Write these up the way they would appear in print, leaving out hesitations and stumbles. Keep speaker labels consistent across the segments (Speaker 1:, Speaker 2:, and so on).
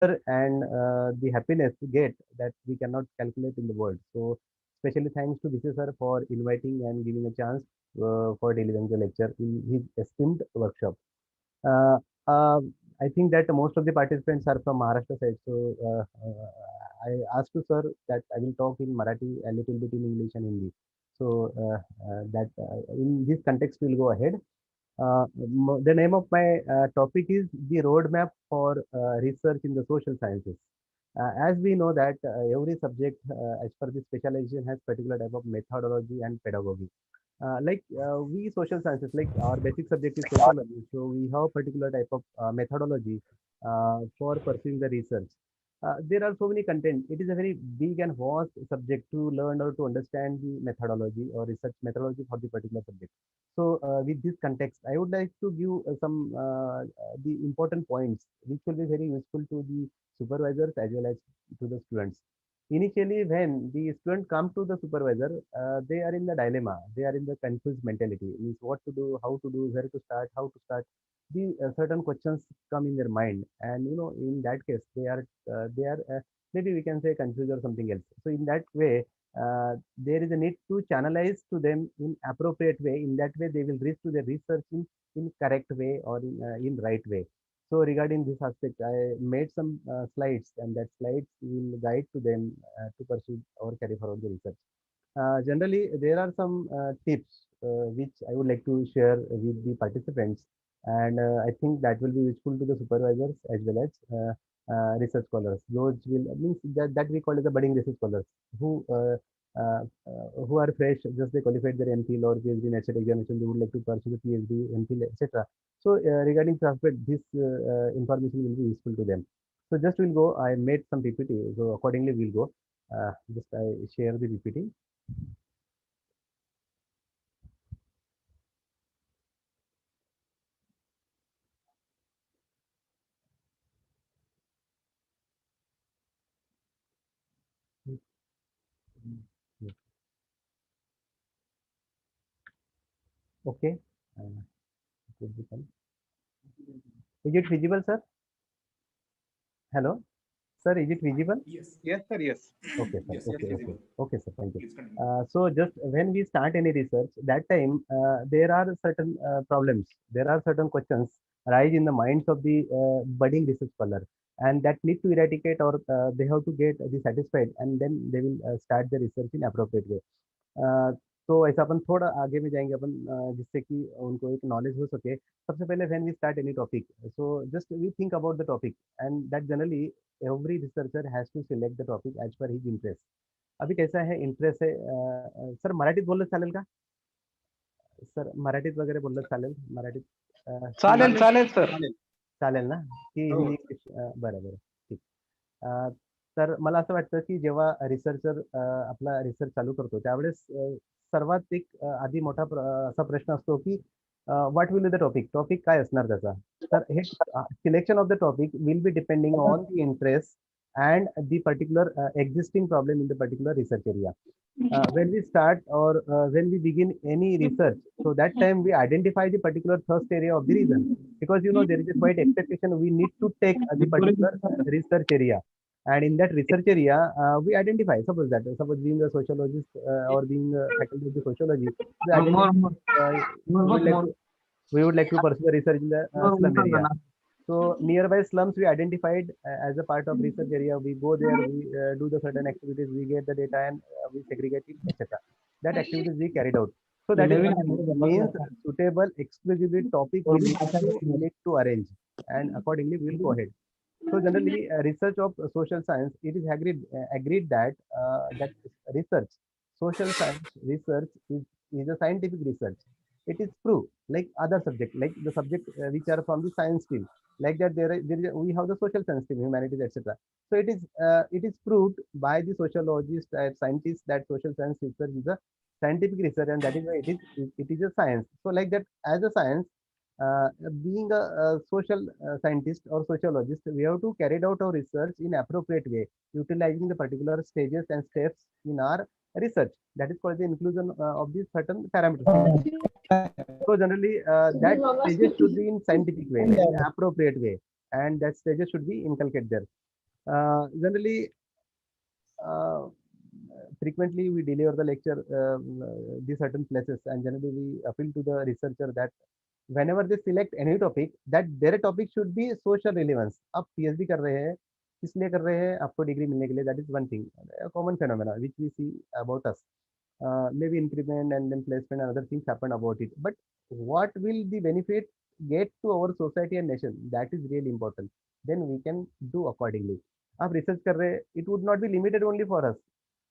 Speaker 1: and the happiness we get that we cannot calculate in the world. So, especially thanks to VC sir for inviting and giving a chance for delivering the lecture in his esteemed workshop. Uh, uh, I think that most of the participants are from Maharashtra side. So I asked to sir that I will talk in Marathi, a little bit in English and Hindi. So that in this context we'll go ahead. The name of my topic is the roadmap for research in the social sciences. As we know that every subject, as per the specialization, has particular type of methodology and pedagogy. We social sciences, like our basic subject is sociology, so we have particular type of methodology for pursuing the research. There are so many content. It is a very big and vast subject to learn or to understand the methodology or research methodology for the particular subject. So, with this context, I would like to give some the important points which will be very useful to the supervisors as well as to the students. Initially, when the student come to the supervisor, they are in the dilemma. They are in the confused mentality. Means what to do, how to do, where to start, how to start. The certain questions come in their mind, and in that case, they are maybe we can say confused or something else. So in that way, there is a need to channelize to them in appropriate way. In that way, they will reach to the research in correct way or in right way. So regarding this aspect, I made some slides, and that slides will guide to them to pursue or carry forward the research. Generally, there are some tips which I would like to share with the participants, and I think that will be useful to the supervisors as well as research scholars. Those will means that we call as the budding research scholars who are fresh, just they qualified their MPhil or PhD in HSC examination. They would like to pursue the PhD, MPhil, etc. So regarding this aspect, this information will be useful to them. So just we'll go. I made some PPT, so accordingly we'll go. Just I share the PPT. Okay. Uh, it will become- Is it visible, sir? Hello, sir. Is it visible?
Speaker 2: Yes, sir. Yes.
Speaker 1: Okay, sir.
Speaker 2: Yes,
Speaker 1: Okay, okay,
Speaker 2: visible.
Speaker 1: okay, sir. Thank you.
Speaker 2: Please continue.
Speaker 1: So just when we start any research, that time there are certain problems. There are certain questions arise in the minds of the budding research scholar, and that need to eradicate or they have to get the satisfied, and then they will start the research in appropriate way. अ, तो ऐसा अपन थोड़ा आगे में जाएँगे अपन जिससे कि उनको एक नॉलेज हो सके। सबसे पहले when we start any topic, so just we think about the topic and that generally every researcher has to select the topic as per his interest. अभी कैसा है इंटरेस्ट है सर मराठीत बोललं चालेल का? सर मराठीत वगैरे बोललं चालेल? मराठीत की
Speaker 3: चालेल चालेल सर.
Speaker 2: चालेल.
Speaker 1: चालेल ना? की
Speaker 2: हो.
Speaker 1: हिंदी इंग्लिश बरं, बरं. ठीक. अ, तर मला असं वाटतं, की जेव्हा रिसर्चर आपला रिसर्च चालू करतो, त्यावेळेस सर्वात एक आधी मोठा असा प्रश्न असतो, की what will be the topic? Topic काय असणार त्याचा? तर हे selection of the topic will be depending on the interest and the particular existing problem in the particular research area. When we start or when we begin any research, so that time we identify the particular thirst area of the reason, because there is a quite expectation we need to take the particular research area, and in that research area we identify, suppose being a sociologist or being a faculty of the sociology, we identify we would like to pursue the research in the slum area. So nearby slums we identified as a part of research area. We go there, we do the certain activities, we get the data and we segregate it, etc. That activities we carried out. So that is what means suitable exclusively topic we need to arrange, and accordingly we will go ahead. So generally, research of social science, it is agreed that that research, social science research is a scientific research. It is proved like other subject, like the subject which are from the science field, like that we have the social science team, humanities, etc. So it is proved by the sociologists and scientists that social science research is a scientific research, and that is why it is a science. So like that, as a science, being a social scientist or sociologist, we have to carry out our research in appropriate way, utilizing the particular stages and steps in our research. That is called the inclusion of these certain parameters. So generally, that stages should be in scientific way, in appropriate way, and that stages should be inculcated there. Generally, frequently we deliver the lecture these certain places, and generally we appeal to the researcher that whenever they select any topic, that their topic should be social relevance. आप PhD कर रहे हैं, इसलिए कर रहे हैं आपको degree मिलने के लिए, that is one thing, a common phenomena which we see about us. Maybe increment and then placement and other things happen about it, but what will the benefit get to our society and nation, that is really important. Then we can do accordingly. आप research कर रहे हैं, it would not be limited only for us,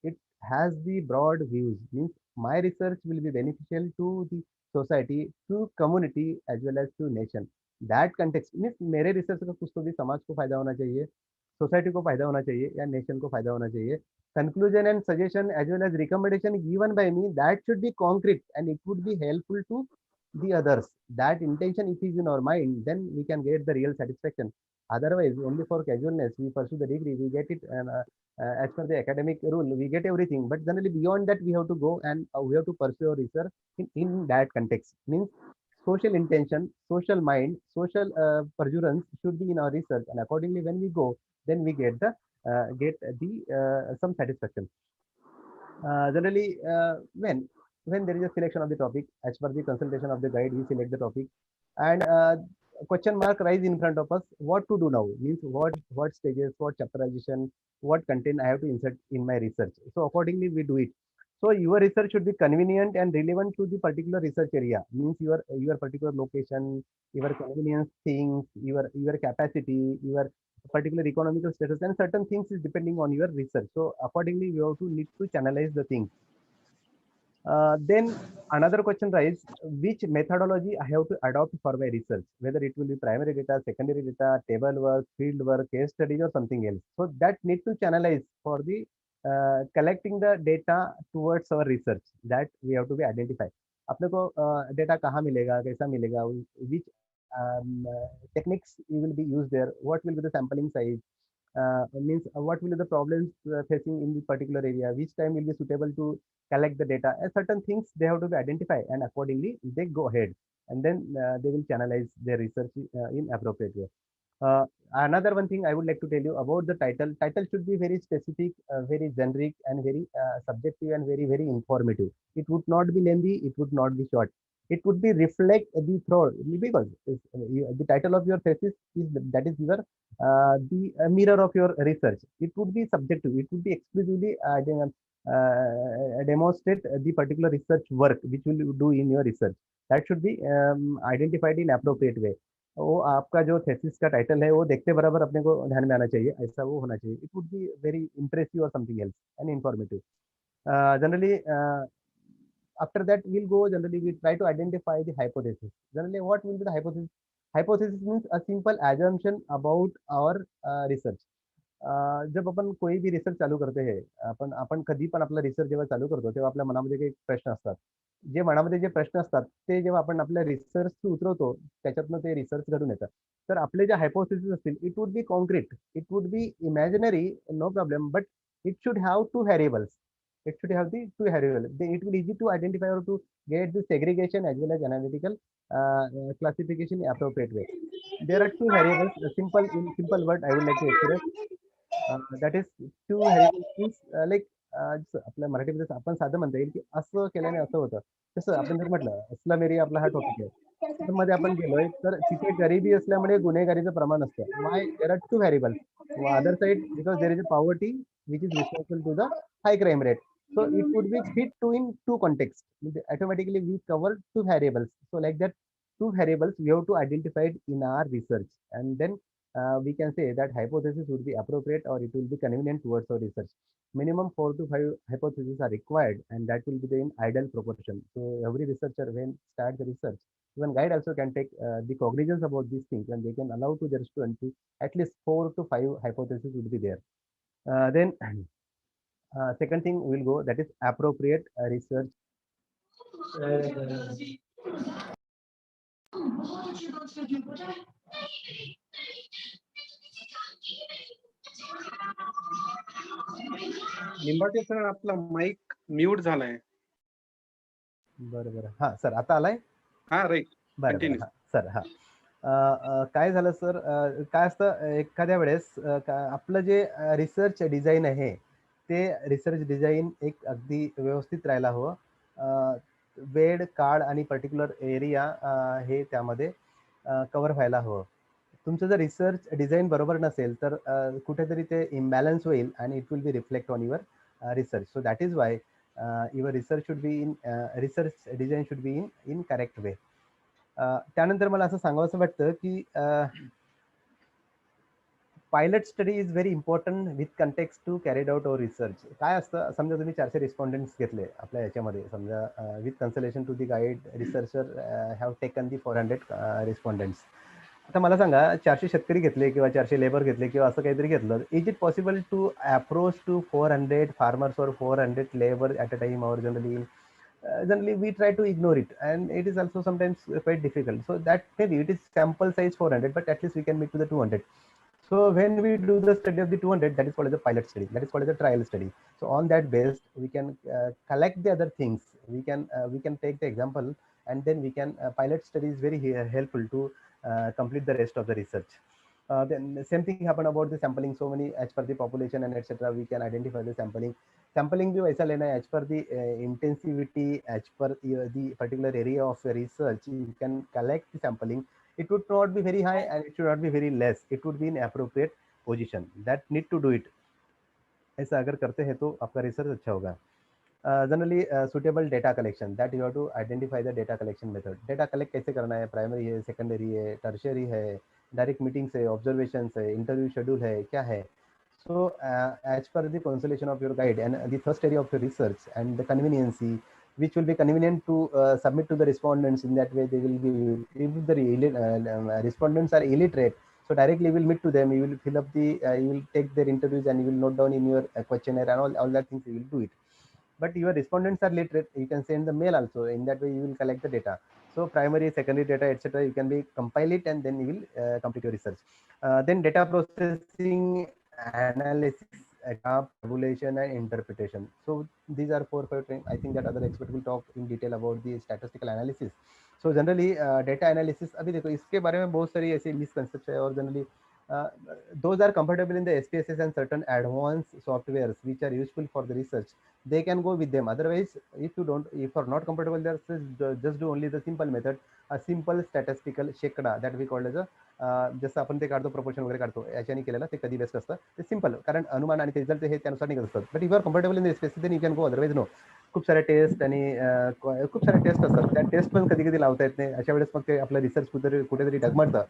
Speaker 1: it has the broad views, means my research will be beneficial to the society, to community as well as to nation. That context means मेरे research का कुछ तो भी समाज को फायदा होना चाहिए, सोसाइटी को फायदा होना चाहिए या नेशन को फायदा होना चाहिए. Conclusion and suggestion as well as recommendation given by me, that should be concrete and it would be helpful to the others. That intention if is in our mind, then we can get the real satisfaction. Otherwise, only for casualness we pursue the degree, we get it, and as per the academic rule we get everything, but generally beyond that we have to go and we have to pursue our research in that context. Means social intention, social mind, social perseverance should be in our research, and accordingly when we go, then we get the some satisfaction. Generally, when there is a selection of the topic, as per the consultation of the guide, we select the topic, and question mark rise in front of us. What to do now? Means what stages, what chapterization, what content I have to insert in my research. So accordingly, we do it. So your research should be convenient and relevant to the particular research area. Means your particular location, your convenience things, your capacity, your particular economical status, and certain things is depending on your research. So accordingly, you have to need to channelize the things. Then another question rises, which methodology I have to adopt for my research, whether it will be primary data, secondary data, table work, field work, case studies, or something else. So that need to channelize for the collecting the data towards our research, that we have to be identified. अपने को data कहाँ मिलेगा, कैसा मिलेगा, which techniques you will be used there, what will be the sampling size, means what will be the problems facing in the particular area, which time will be suitable to collect the data, certain things they have to be identified, and accordingly they go ahead, and then they will channelize their research in appropriate way. Another one thing I would like to tell you about the title. Title should be very specific, very generic, and very subjective, and very informative. It would not be lengthy, it would not be short. It would be reflect the throat, because the title of your thesis is that is your the mirror of your research. It would be subjective. It would be exclusively demonstrate the particular research work which will you do in your research. That should be identified in appropriate way. वो आपका जो thesis का title है वो देखते बराबर अपने को ध्यान में आना चाहिए, ऐसा वो होना चाहिए. It would be very impressive और something else and informative. Generally, after that we'll go, generally we try to identify the hypothesis. Generally, what will be the hypothesis? Hypothesis means a simple assumption about our research. जब आपण कोई B research चालू करते आहे, आपण आपण कधी पण आपला रिसर्च जेव्हा चालू करतो तेव्हा आपल्या मनामध्ये काही प्रश्न असतात. जे मनामध्ये जे प्रश्न असतात ते जेव्हा आपण आपल्या रिसर्च उतरवतो त्याच्यातनं ते रिसर्च घडून येतात. तर आपले जे हायपोथेसिस असतील, it would be concrete, it would be imaginary, no problem, but it should have two variables. It should have the two variables. It will easy to identify or to get the segregation as well as analytical classification in appropriate way. There are two variables. In simple word, I would like to express. That is two variables means like आपल्या मराठीमध्ये आपण साधं म्हणता येईल की असं केल्याने असं होतं. तसं आपण जर म्हटलं इस्लाम एरिया आपला हा टॉपिक आहे, मध्ये आपण गेलोय तर तिथे गरिबी असल्यामुळे गुन्हेगारीचं प्रमाण असतं. Why there are two variables. Other side because there is a poverty which is responsible to the high crime rate. So it would be fit to in two contexts. Automatically we cover two variables. So like that, two variables we have to identify it in our research, and then we can say that hypothesis would be appropriate or it will be convenient towards our research. Minimum 4 to 5 hypotheses are required, and that will be in ideal proportion. So every researcher when start the research, even guide also can take the cognizance about these things, and they can allow to their student to at least 4 to 5 hypotheses would be there. Then second thing will go, that is appropriate research.
Speaker 2: Limbate sir आपला mic mute झालाय.
Speaker 1: बरं बरं, हा sir आता आलाय.
Speaker 2: हा right,
Speaker 1: बरं बरं, हा सर, हा काय झालं सर, काय असतं एखाद्या वेळेस आपलं जे रिसर्च डिझाईन आहे ते रिसर्च डिझाईन एक अगदी व्यवस्थित राहायला हवं. वेळ, काळ आणि पर्टिक्युलर एरिया हे त्यामध्ये कव्हर व्हायला हवं. तुमचं जर रिसर्च डिझाईन बरोबर नसेल तर कुठेतरी ते इम्बॅलन्स होईल आणि it will be reflect on your research. So that is why your research should be in research design should be in correct way. त्यानंतर मला असं सांगावंसं वाटतं की pilot study is very important with context to carried out our research. काय असतं, समजा तुम्ही 400 रिस्पॉन्डंट्स घेतले आपल्या याच्यामध्ये, समजा with consultation to the guide researcher have taken the 400 respondents. आता मला सांगा, 400 शेतकरी घेतले किंवा 400 लेबर घेतले किंवा असं काहीतरी घेतलं, is it possible to approach to 400 farmers और 400 लेबर ॲट अ टाइम? और generally we try to ignore it, and it is also sometimes quite difficult. So that maybe it is sample size 400, but at least we can meet to the 200. So when we do the study of the 200, that is called as a pilot study, that is called as a trial study. So on that based we can collect the other things. We can take the example, and then we can pilot study is very helpful to complete the rest of the research. Then the same thing happen about the sampling. So many as per the population and etc. we can identify the sampling. Sampling भी वैसा लेना है as per the intensivity, as per the particular area of research. You can collect the sampling. It would not be very high and it should not be very less. It would be in appropriate position. That need to do it. ऐसा अगर करते हैं तो आपका research अच्छा होगा. Generally suitable data collection, that you have to identify the data collection method. Data collect कैसे करना है, प्राइमरी है, सेकेंडरी है, टर्शियरी है, डायरेक्ट मीटिंग्स है, ऑब्जर्वेशंस है, इंटरव्यू शेड्यूल है, क्या है. So as per the constellation of your guide and the first area of your research and the conveniency, which will be convenient to submit to the respondents, in that way they will be, if the respondents are illiterate, so directly you will meet to them, you will fill up the you will take their interviews and you will note down in your questionnaire and all that things you will do it. But your respondents are literate, you can send the mail also, in that way you will collect the data. So primary, secondary data, etc., you can be compile it and then you will complete your research. Then data processing, analysis, graph, tabulation and interpretation. So these are 4 5 things. I think that other expert will talk in detail about the statistical analysis. So generally data analysis, अभी देखो इसके बारे में बहुत सारी ऐसी misconception है, और generally uh, those are compatible in the SPSS and certain advanced softwares which are useful for the research. They can go with them. Otherwise, if you are not compatible there, just do only the simple method, a simple statistical शेकडा, that we call as a जसं आपण ते काढतो, proportion वगैरे काढतो, याच्याने केलेलं ते कधी बेस्ट असतं, ते सिम्पल, कारण अनुमान आणि ते रिझल्ट हे त्यानुसार निघत असतात. But you are comfortable in the space, then you can go, otherwise no. खूप साऱ्या टेस्ट आणि खूप साऱ्या टेस्ट असतात, त्या टेस्ट पण कधी कधी लावता येत नाही. अशा वेळेस मग ते आपलं रिसर्च कुठेतरी डगमळतं.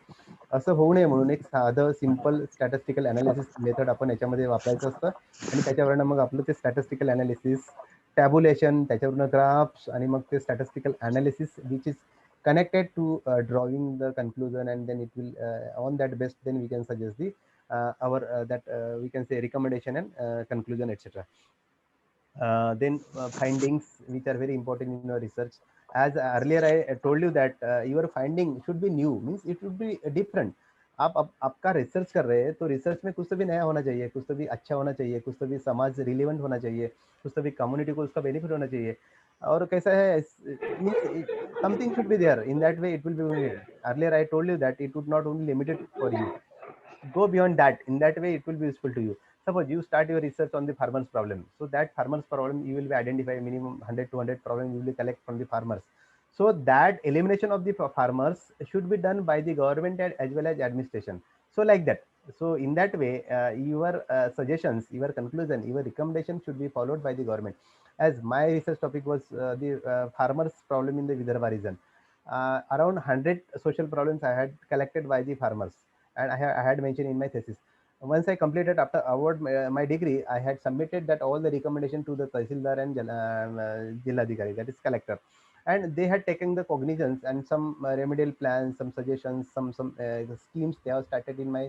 Speaker 1: असं होऊ नये म्हणून एक साधं सिम्पल स्टॅटिस्टिकल अनालिसिस मेथड आपण याच्यामध्ये वापरायचं असतं, आणि त्याच्यावरनं मग आपलं ते स्टॅटिस्टिकल अनालिसिस, टॅब्युलेशन, त्याच्यावरनं ग्राफ्स, आणि मग ते statistical analysis which is connected to drawing the conclusion, and then it will on that best then we can suggest the our that we can say recommendation and conclusion, etc. Then findings which are very important in your research. As earlier I told you that your finding should be new, means it should be different. आप आपका research कर रहे हैं तो research में कुछ तो भी नया होना चाहिए, कुछ तो भी अच्छा होना चाहिए, कुछ तो भी समाज रिलेवेंट होना चाहिए, कुछ तो भी कम्युनिटी को उसका बेनिफिट होना चाहिए. और कैसा है, something should be there, in that way it will be. Earlier I told you that it would not only limited for you, go beyond that, in that way it will be useful to you. Suppose you start your research on the farmers problem, so that farmers problem you will be identify minimum 100 200 problem you will collect from the farmers. So that elimination of the farmers should be done by the government as well as administration. So like that. So in that way your suggestions, your conclusion, your recommendation should be followed by the government. As my research topic was the farmers problem in the Vidarbha region, around 100 social problems I had collected by the farmers, and I had mentioned in my thesis. Once I completed, after award my degree, I had submitted that all the recommendation to the Tahsildar and Jilladhikari, that is collector, and they had taken the cognizance and some remedial plans, some suggestions, some schemes they have started in my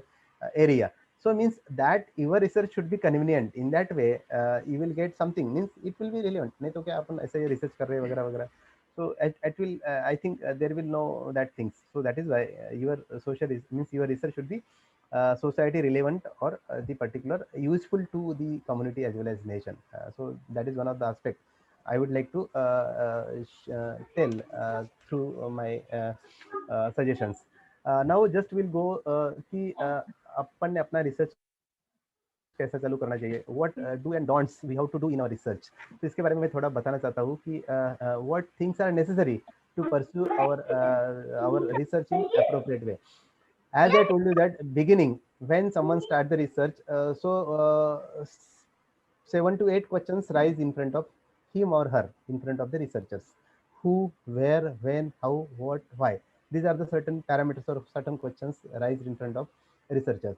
Speaker 1: area. So means that your research should be convenient. In that way, you will get something. Means it will be relevant. नहीं तो क्या अपन ऐसे research कर रहे हैं वगैरह वगैरह. So it will I think there will know that things. So that is why your social means your research should be society relevant, or the particular useful to the community as well as nation. So that is one of the aspects I would like to tell through my suggestions. Now just will go कि अपन ने अपना research कैसा चालू करना चाहिए, what do and don'ts we have to do in our research. तो इसके बारे में मैं थोड़ा बताना चाहता हूँ कि what things are necessary to pursue our research in appropriate way. As I told you that beginning, when someone start the research, 7 to 8 questions rise in front of him or her, in front of the researchers: who, where, when, how, what, why. These are the certain parameters or certain questions rise in front of researchers.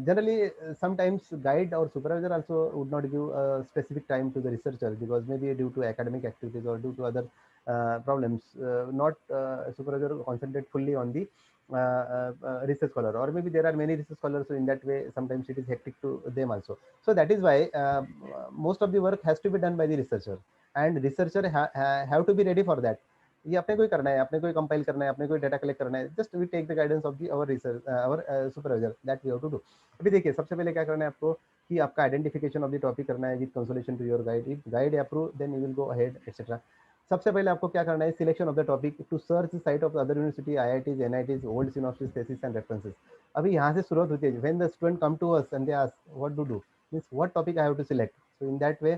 Speaker 1: Generally, sometimes guide or supervisor also would not give a specific time to the researcher, because maybe due to academic activities or due to other problems, not supervisor concentrate fully on the research scholar, or maybe there are many research scholars, so in that way sometimes it is hectic to them also. So that is why most of the work has to be done by the researcher, and researcher have to be ready for that. ये अपने को ही करना है, अपने को ही compile करना है, अपने को ही डेटा कलेक्ट करना है, just we take the guidance of the our research our supervisor, that we have to do. अभी देखिए, सबसे पहले क्या करना है आपको कि आपका आइडेंटिफिकेशन ऑफ द टॉपिक करना है with consolation to your guide. If guide approve then you will go ahead etcetera. सबसे पहले आपको क्या करना है, selection of the topic, to search site of other university, IITs, NITs, old synopsis, thesis and references. अभी यहाँ से शुरुआत होती है, when the student come to us and they ask what to do, means what topic I have to select. So in that way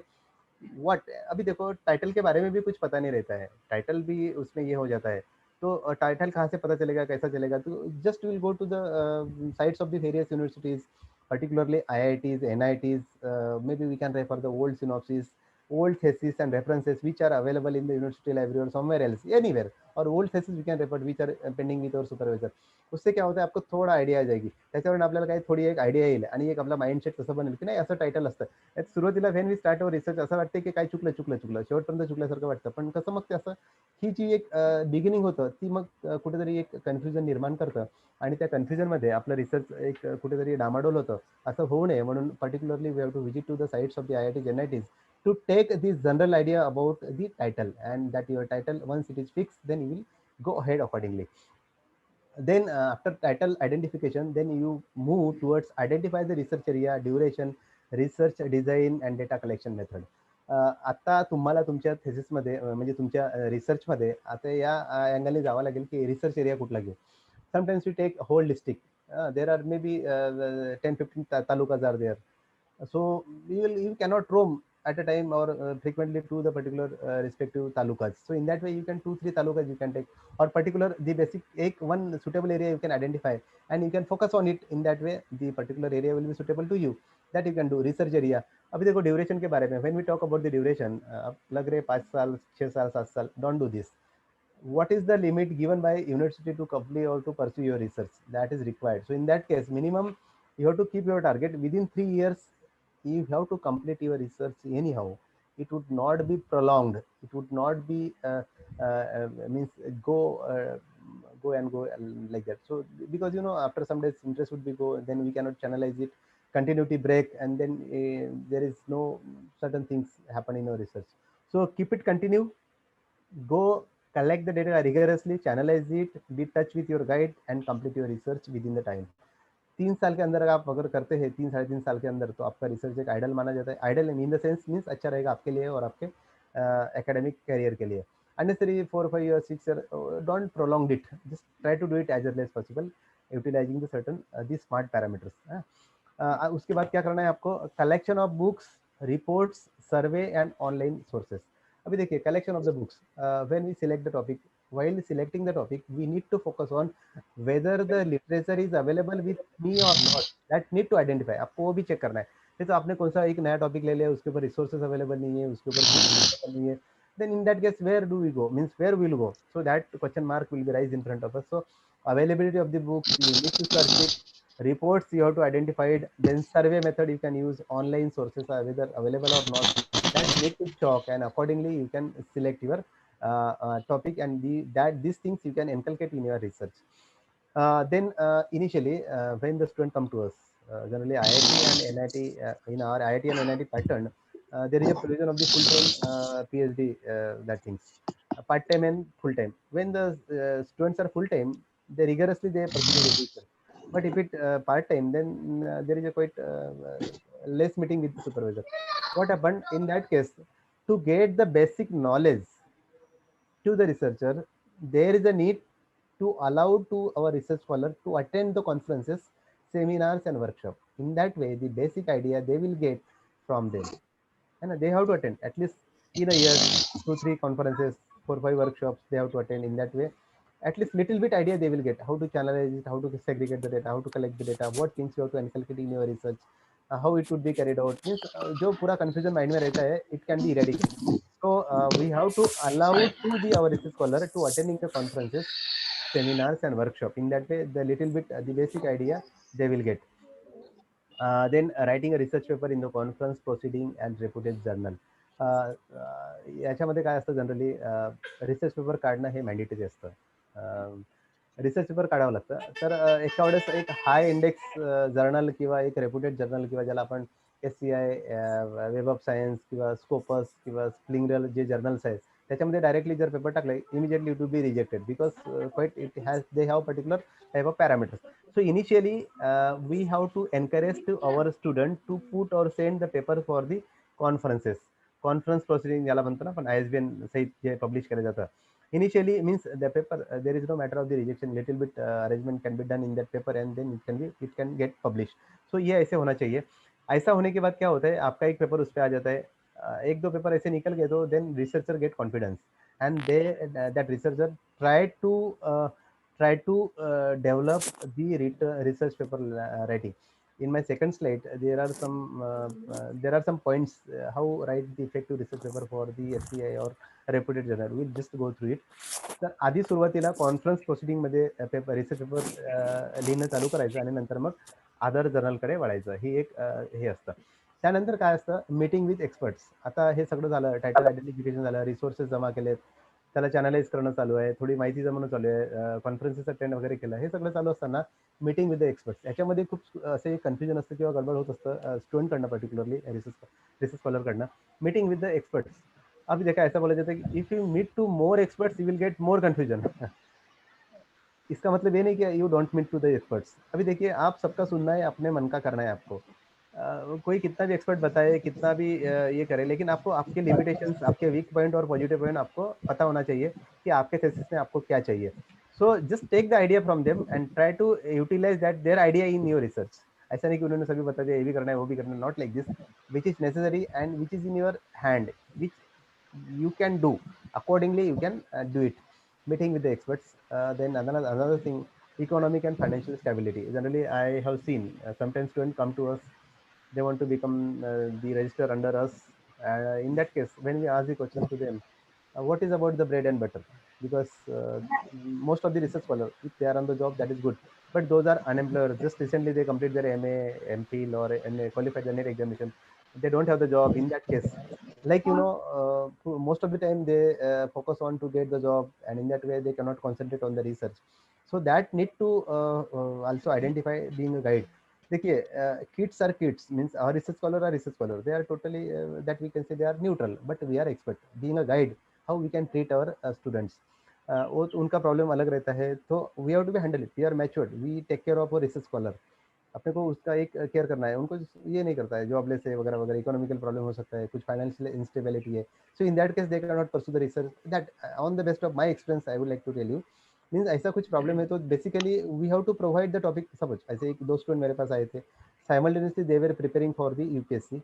Speaker 1: what, अभी देखो title के बारे में भी कुछ पता नहीं रहता है, टाइटल भी उसमें ये हो जाता है, तो टाइटल कहाँ से पता चलेगा, कैसा चलेगा? तो just will go to the sites of the various universities, particularly IITs, NITs, maybe we can refer the old synopsis, old thesis and references which are available in the university library or somewhere else, anywhere, or old thesis we can refer which are pending with our supervisor. उससे क्या होता है, आपको थोडा idea आ जाएगी, त्याच्यावरून आपल्याला काही थोडी एक आयडिया येईल आणि एक आपला माइंडसेट कसं बनेल की नाही असं टायटल असतं. सुरुवातीला when we start our research असं वाटतं की काय चुकलं चुकलं चुकलं, शेवटपर्यंत चुकल्यासारखं वाटतं, पण कसं मग ते असं ही जी एक बिगिनिंग होतं ती मग कुठेतरी एक कन्फ्युजन निर्माण करतं, आणि त्या कन्फ्युजनमध्ये आपलं रिसर्च एक कुठेतरी डामाडोल होतं. असं होऊ नये म्हणून particularly we have to visit to the sites of the IITs, NITs to take this general idea about the title, and that your title, once it is fixed, then you will go ahead accordingly. Then after title identification, then you move towards identify the research area, duration, research design and data collection method. आता तुम्हाला तुमच्या थेसिसमध्ये म्हणजे तुमच्या रिसर्चमध्ये आता या अँगलने जावं लागेल की रिसर्च एरिया कुठला घेऊ. Sometimes you take whole district, there are maybe 10-15 talukas are there, so you cannot roam at a time or frequently to the particular respective talukas. So in that way you can 2-3 talukas you can take, or particular the basic one suitable area you can identify and you can focus on it. In that way the particular area will be suitable to you, that you can do research area. अभी देखो duration के बारे में, when we talk about the duration, अब लग रहे 5 साल 6 साल 7 साल, don't do this. What is the limit given by university to complete or to pursue your research that is required? So in that case, minimum you have to keep your target within 3 years. You have to complete your research anyhow. It would not be prolonged, it would not be means go and go like that. So because after some days interest would be go, then we cannot channelize it, continuity break, and then there is no certain things happen in our research. So keep it continue, go collect the data rigorously, channelize it, be touch with your guide and complete your research within the time. 3 साल के अंदर आप अगर करते हैं, 3-3.5 साल के अंदर, तो आपका रिसर्च एक आइडल माना जाता है. Ideal in the sense means अच्छा रहेगा आपके लिए और आपके एकेडमिक करियर के लिए. Unnecessary 4-5 years 6 years, don't prolong it, just try to do it as early as possible utilizing the certain these smart parameters. उसके बाद क्या करना है आपको, collection of books, reports, survey and online sources. अभी देखिए collection of the books, when we select the topic, while selecting the topic we need to focus on whether the literature is available with me or not. That need to identify, आपको वो भी check करना है. नहीं तो आपने कौन सा एक नया टॉपिक ले लिया, उसके ऊपर रिसोर्सेज अवेलेबल नहीं है, उसके ऊपर अवेलेबल नहीं है, then in that case where do we go, means where will go? So that question mark will be raised in front of us. So availability of the books, you need to search it. Reports you have to identify it. Then survey method you can use, online sources are whether available or not, that need to chalk, and accordingly you can select your topic, and these things you can inculcate in your research. Then initially when the student come to us, generally IIT and NIT, in our IIT and NIT pattern, there is a provision of the full-time PhD, that things, part-time and full-time. When the students are full-time, they rigorously they pursue the research. But if it part-time, then there is a quite less meeting with the supervisor. What happened in that case? To get the basic knowledge to the researcher, there is a need to allow to our research scholar to attend the conferences, seminars and workshops. In that way, the basic idea they will get from them, and they have to attend at least in a year 2 3 conferences, 4 5 workshops they have to attend. In that way, at least little bit idea they will get how to channelize it, how to segregate the data, how to collect the data, what things you have to inculcate in your research, how it would be carried out. Means जो पूरा confusion mind में रहता है, it can be eradicated. So we have to allow to the our research scholar to attending the conferences, seminars and workshop. In that way, the little bit the basic idea they will get. Then writing a research paper in the conference proceeding and reputed journal. याच्यामध्ये काय असतं generally, research paper काढणं हे mandatory असतं. Research paper काढावं लागतं. तर एका वेळेस एक हाय इंडेक्स जर्नल किंवा एक रेप्युटेड जर्नल किंवा ज्याला आपण SCI, वेब ऑफ सायन्स किंवा स्कोपस किंवा स्प्लिंगरल जे जर्नल्स आहेत, त्याच्यामध्ये डायरेक्टली जर पेपर टाकले, immediately to be rejected because quite it has they have particular type of parameters. So initially, we have to encourage to our student to put or send the paper for the conferences, conference proceeding ज्याला म्हणतो ना आपण ISBN सहित जे publish केलं जातं. Initially means the paper, there is no matter of the rejection, little bit arrangement can be done in that paper and then it can get published. So ये ऐसे होना चाहिए. ऐसा होने के बाद क्या होता है, आपका एक पेपर उस पर आ जाता है, एक दो पेपर ऐसे निकल गए तो then researcher get confidence and they that researcher try to develop the research paper writing. In my second slide, there are some points how write the effective research paper for the SCI or reputed journal. We'll just go through it. तर आधी सुरुवातीला conference proceeding मध्ये paper research paper लिहिणं चालू करायचं आणि नंतर मग other जर्नलकडे वळायचं. ही एक हे असतं. त्यानंतर काय असतं, मीटिंग विथ एक्सपर्ट्स. आता हे सगळं झालं, टायटल आयडेंटिफिकेशन झालं, रिसोर्सेस जमा केलेत, त्याला चॅनलाइज करणं चालू आहे, थोडी माहिती जमवणं चालू आहे, कॉन्फरन्सेस अटेंड वगैरे केलं, हे सगळं चालू असताना मीटिंग विथ द एक्सपर्ट्स याच्यामध्ये खूप असे कन्फ्युजन असतं किंवा गडबड होत असतं स्टुडंटकडनं, पर्टिक्युलरली रिसर्च स्कॉलरकडनं. मीटिंग विथ द एक्सपर्ट्स, अब देखा ऐसा बोला जाता है कि if you meet two more experts you will get more confusion. इसका मतलब ये नहीं कि you don't meet to the experts. अभी देखिए, आप सबका सुनना है, अपने मन का करना है आपको. कोई कितना भी एक्सपर्ट बताए, कितना भी ये करे, लेकिन आपको आपके लिमिटेशंस, आपके वीक पॉइंट और पॉजिटिव पॉइंट आपको पता होना चाहिए कि आपके थेसिस में आपको क्या चाहिए. So just take the idea from them and try to utilize that their idea in your research. ऐसा नहीं कि उन्होंने सभी बता दिया, ये भी करना है वो भी करना है. Not like this. Which is necessary and which is in your hand, which you can do accordingly, you can do it. Meeting with the experts. Then another thing, economic and financial stability. Generally I have seen sometimes students come to us, they want to become the register under us. In that case, when we ask the question to them, what is about the bread and butter, because most of the research scholars, if they are on the job, that is good, but those are unemployed, just recently they complete their MA, MPhil or MA, qualified the NET examination, they don't have the job. In that case, like most of the time they focus on to get the job, and in that way they cannot concentrate on the research. So that need to also identify being a guide. देखिए, kids are kids, means our research scholar are research scholar, they are totally that we can say they are neutral, but we are expert. Being a guide, how we can treat our students, वो उनका problem अलग रहता है, तो we have to be handle it. We are matured, we take care of a research scholar. अपने को उसका एक केयर करना है, उनको ये नहीं करता है जॉबलेस है वगैरह वगैरह, इकोनॉमिकल प्रॉब्लम हो सकता है, कुछ फाइनेंशियल इंस्टेबिलिटी है. So in that case they can not pursue the research. That on the best of my experience I would like to tell you, means ऐसा कुछ प्रॉब्लम है तो basically we have to provide the topic. Suppose ऐसे एक दो student मेरे पास आए थे, simultaneously they were preparing for the UPSC,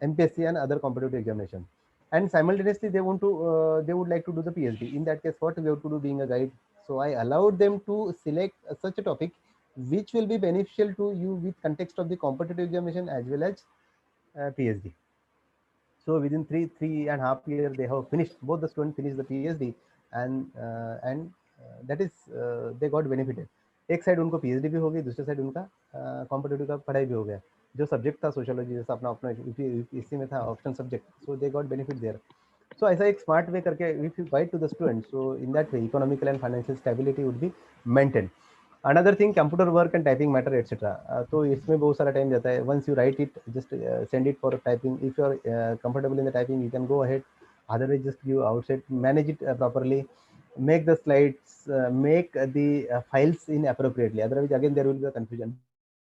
Speaker 1: MPSC and other competitive examination, and simultaneously they want to they would like to do the PhD. In that case, what we have to do being a guide, so I allowed them to select such a topic which will be beneficial to you with context of the competitive examination as well as PhD. So within three and a half year they have finished, both the students finished the PhD, and that is they got benefited. एक side उनको PhD भी हो गई, दूसरे side उनका competitive का पढ़ाई भी हो गया. जो सब्जेक्ट था सोशियोलॉजी, जैसा अपना अपना इसी में था option subject, so they got benefit there. So ऐसा एक स्मार्ट वे करके if you guide to the student, so in that way economical and financial stability would be maintain. Another thing, computer work and typing matter etcetera. तो इसमें बहुत सारा time जाता है. Once you write it, just send it for typing. If you are comfortable in the typing, you can go ahead. Otherwise, just give outside, manage it properly, make the slides, make the files in appropriately. Otherwise, again there will be a confusion.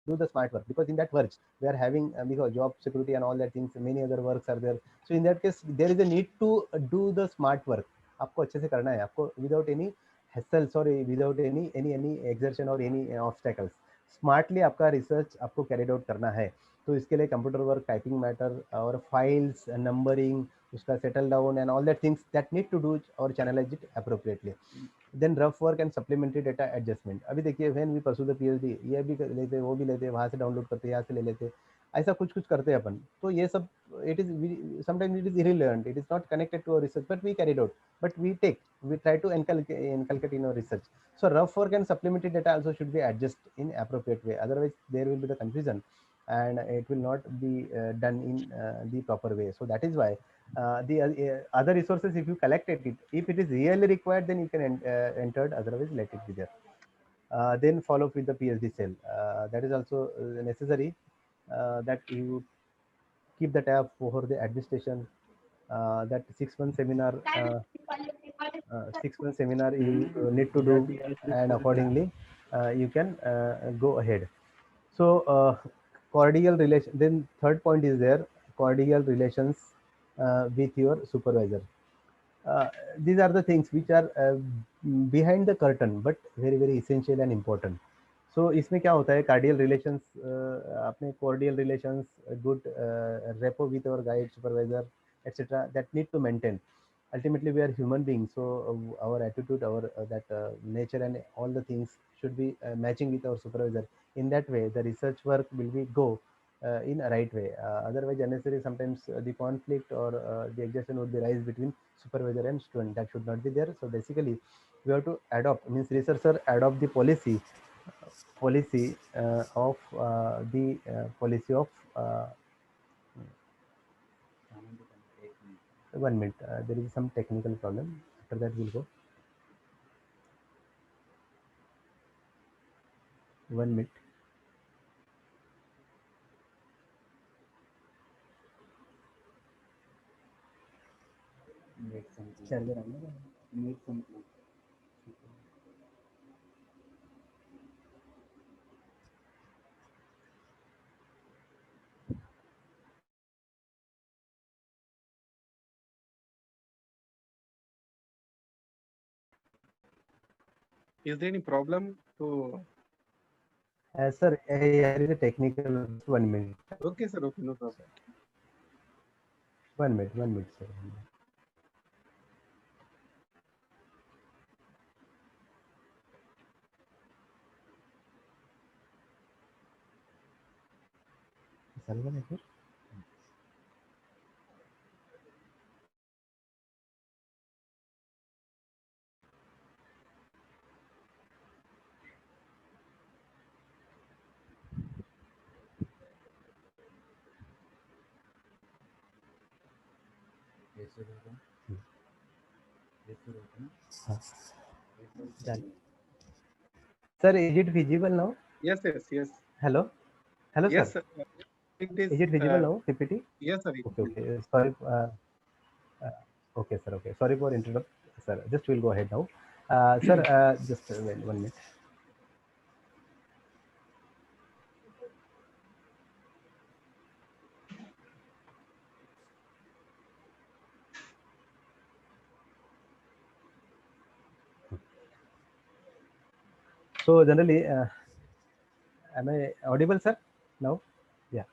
Speaker 1: Do the smart work, because in that work we are having because job security and all that things, many other works are there. So in that case, there is a need to do the smart work. आपको अच्छे से करना है, आपको without any hassles or without any exertion or any obstacles. Smartly आपका research आपको carried out करना है, तो इसके लिए कंप्यूटर वर्क, टाइपिंग मैटर और फाइल्स नंबरिंग, उसका settle down and all that things that need to do और channelize it appropriately. Then rough work and supplementary data adjustment. अभी देखिए when we pursue the PhD, ये भी लेते वो भी लेते, वहाँ से डाउनलोड करते, यहाँ से ले लेते, ऐसा कुछ कुछ करते हैं अपन. तो ये सब it is sometimes it is irrelevant, it is not connected to our research, but we carried out, but we try to inculcate in our research. So rough work and supplementary data also should be adjusted in appropriate way, otherwise there will be the confusion and it will not be done in the proper way. So that is why the other resources, if you collected it, if it is really required, then you can enter, otherwise let it be there. Then follow up with the PhD cell. That is also necessary, that you keep the tab for the administration. That 6 month seminar, 6 month seminar you need to do, and accordingly you can go ahead. So cordial relation. Then third point is there, cordial relations with your supervisor. These are the things which are behind the curtain, but very very essential and important. So इसमें क्या होता है, कार्डियल relations, अपने cordial relations, good rapport with our guide, supervisor, etc. that need to maintain. Ultimately we are human beings, so our attitude, our that nature and all the things should be matching with our supervisor. In that way the research work will be go in a right way. Otherwise unnecessary sometimes the conflict or the exhaustion would be rise between supervisor and student. That should not be there. So basically we have to adopt, means researcher adopt the policy of the policy of 1 minute. There is some technical problem. After that we'll go. 1 minute. Charger on.
Speaker 2: Is there any problem to?
Speaker 1: Sir, here is a technical. 1 minute.
Speaker 2: Okay, sir. Okay, no problem.
Speaker 1: 1 minute. 1 minute, sir. Sir, is it visible now?
Speaker 2: Yes, yes, yes.
Speaker 1: Hello,
Speaker 2: Yes,
Speaker 1: sir.
Speaker 2: sir.
Speaker 1: Is it visible now, PPT?
Speaker 2: Yes, sir.
Speaker 1: Okay. Sorry. Okay, sir. Okay. Sorry for interrupt, sir. Just we'll go ahead now. Sir, just wait 1 minute. So generally, am I audible, sir? Now? Yeah.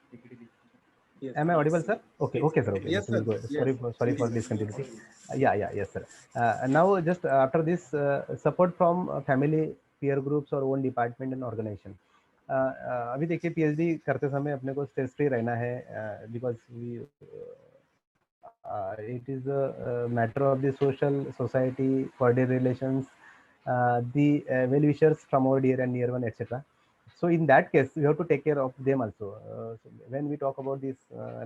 Speaker 2: Yes.
Speaker 1: Am I audible, sir? Okay, okay, sir. Okay,
Speaker 2: Yes,
Speaker 1: we'll
Speaker 2: sir.
Speaker 1: go.
Speaker 2: Yes.
Speaker 1: Sorry for discontinuity. Yes, sir. Now, just after this, support from family, peer groups or own department and organization. अभी देखिए PhD करते समय अपने को stress free रहना है, because it is a matter of the social society, cordial relations, the well-wishers from our dear and near one, etc. So in that case we have to take care of them also. So when we talk about this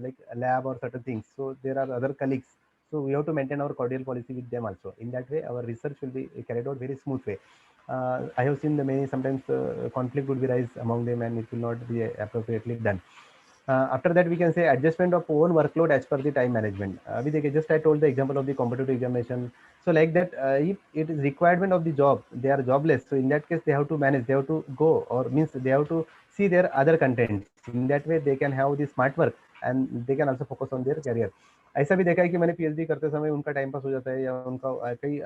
Speaker 1: like a lab or certain things, so there are other colleagues, so we have to maintain our cordial policy with them also. In that way our research will be carried out very smooth way. I have seen the many sometimes conflict would be rise among them and it will not be appropriately done. After that we can say adjustment of own workload as per the time management. अभी देखिए, just I told the example of the competitive examination. So like that, if it is requirement of the job, they are jobless, so in that case they have to manage, they have to go, or means they have to see their other contents. In that way they can have the smart work and they can also focus on their career. ऐसा भी देखा है कि मैंने PhD करते समय उनका time pass हो जाता है या उनका कई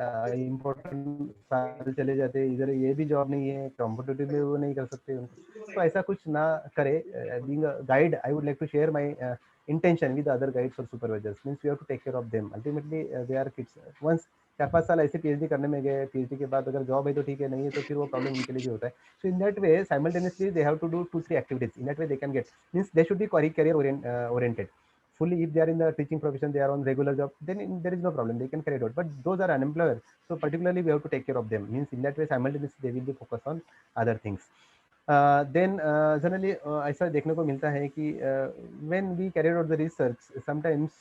Speaker 1: इंपॉर्टेंट साल चले जाते हैं, इधर ये भी जॉब नहीं है, कॉम्पिटिटिव में वो नहीं कर सकते, तो ऐसा कुछ ना करे. Being a guide, I would like to share my intention with other guides or supervisors. Means we have to take care of them. Ultimately they are kids. Once 4-5 साल ऐसे पीएचडी करने में गए, पीएचडी के बाद अगर जॉब है तो ठीक है, नहीं है तो फिर वो प्रॉब्लम उनके लिए भी होता है. So in that way simultaneously they have to do 2-3 activities. In that way they can get, means they should be career oriented fully. If they are in the teaching profession, they are on regular job, then there is no problem, they can carry it out. But those are unemployed, so particularly we have to take care of them. Means in that way simultaneously they will be focused on other things. Then generally ऐसा देखने को मिलता है कि when we carry out the research, sometimes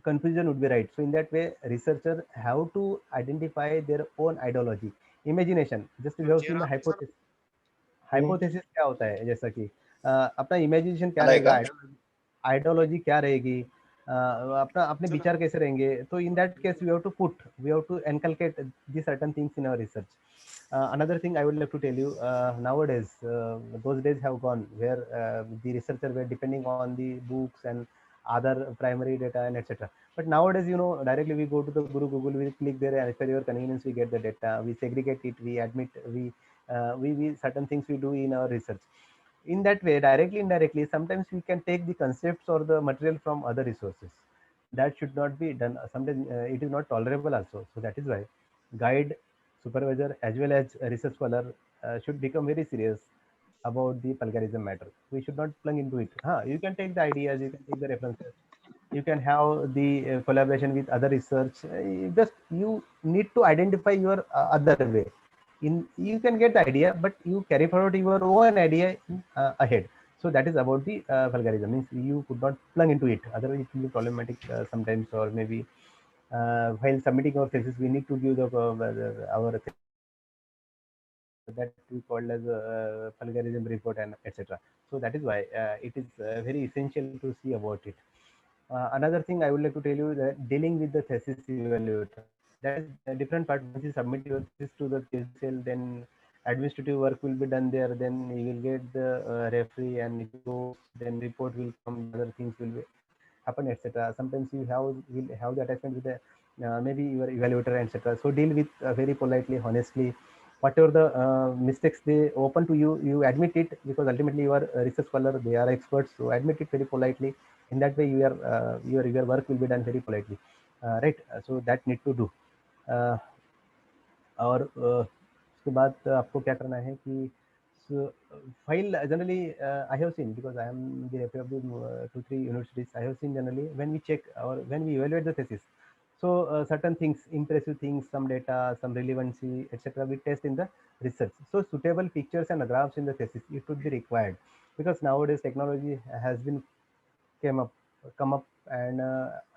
Speaker 1: confusion would be right. So in that way researchers have to identify their own ideology, imagination. Just we have seen the hypothesis. Hypothesis क्या होता है, जैसा कि अपना इमेजिनेशन क्या रहेगा, ideology क्या रहेगी, अपना अपने विचार कैसे रहेंगे. तो in that case we have to inculcate the certain things in our research. Another thing I would like to tell you, nowadays those days have gone where the researcher were depending on the books and other primary data and etc. But nowadays, you know, directly we go to the Guru Google, we click there, as per your convenience we get the data, we segregate it, we admit, we certain things we do in our research. In that way, directly indirectly, sometimes we can take the concepts or the material from other resources. That should not be done. Sometimes it is not tolerable also. So that is why guide, supervisor as well as a research scholar should become very serious about the plagiarism matter. We should not plunge into it. You can take the ideas, you can take the references, you can have the collaboration with other research. Just you need to identify your other way. You can get the idea, but you carry forward your own idea ahead. So that is about the plagiarism. Means you could not plug into it. Otherwise, it will be problematic sometimes, or maybe while submitting our thesis, we need to give our that we called as a plagiarism report and etc. So that is why it is very essential to see about it. Another thing I would like to tell you that dealing with the thesis evaluator, that is a different part. Once you submit your thesis to the cell, then administrative work will be done there. Then you will get the referee and it goes. Then report will come. Other things will be happen, etc. Sometimes you will have the attachment with the maybe your evaluator, etc. So deal with very politely, honestly. Whatever the mistakes they open to you, you admit it, because ultimately you are a research scholar, they are experts. So admit it very politely. In that way your work will be done very politely, right? So that need to do. और उसके बाद आपको क्या करना है कि while generally I have seen, because I am the referee of the 2-3 universities, I have seen generally when we check or when we evaluate the thesis, so certain things, impressive things, some data, some relevancy, etc. we test in the research. So suitable pictures and graphs in the thesis, it would be required, because nowadays technology has been come up, and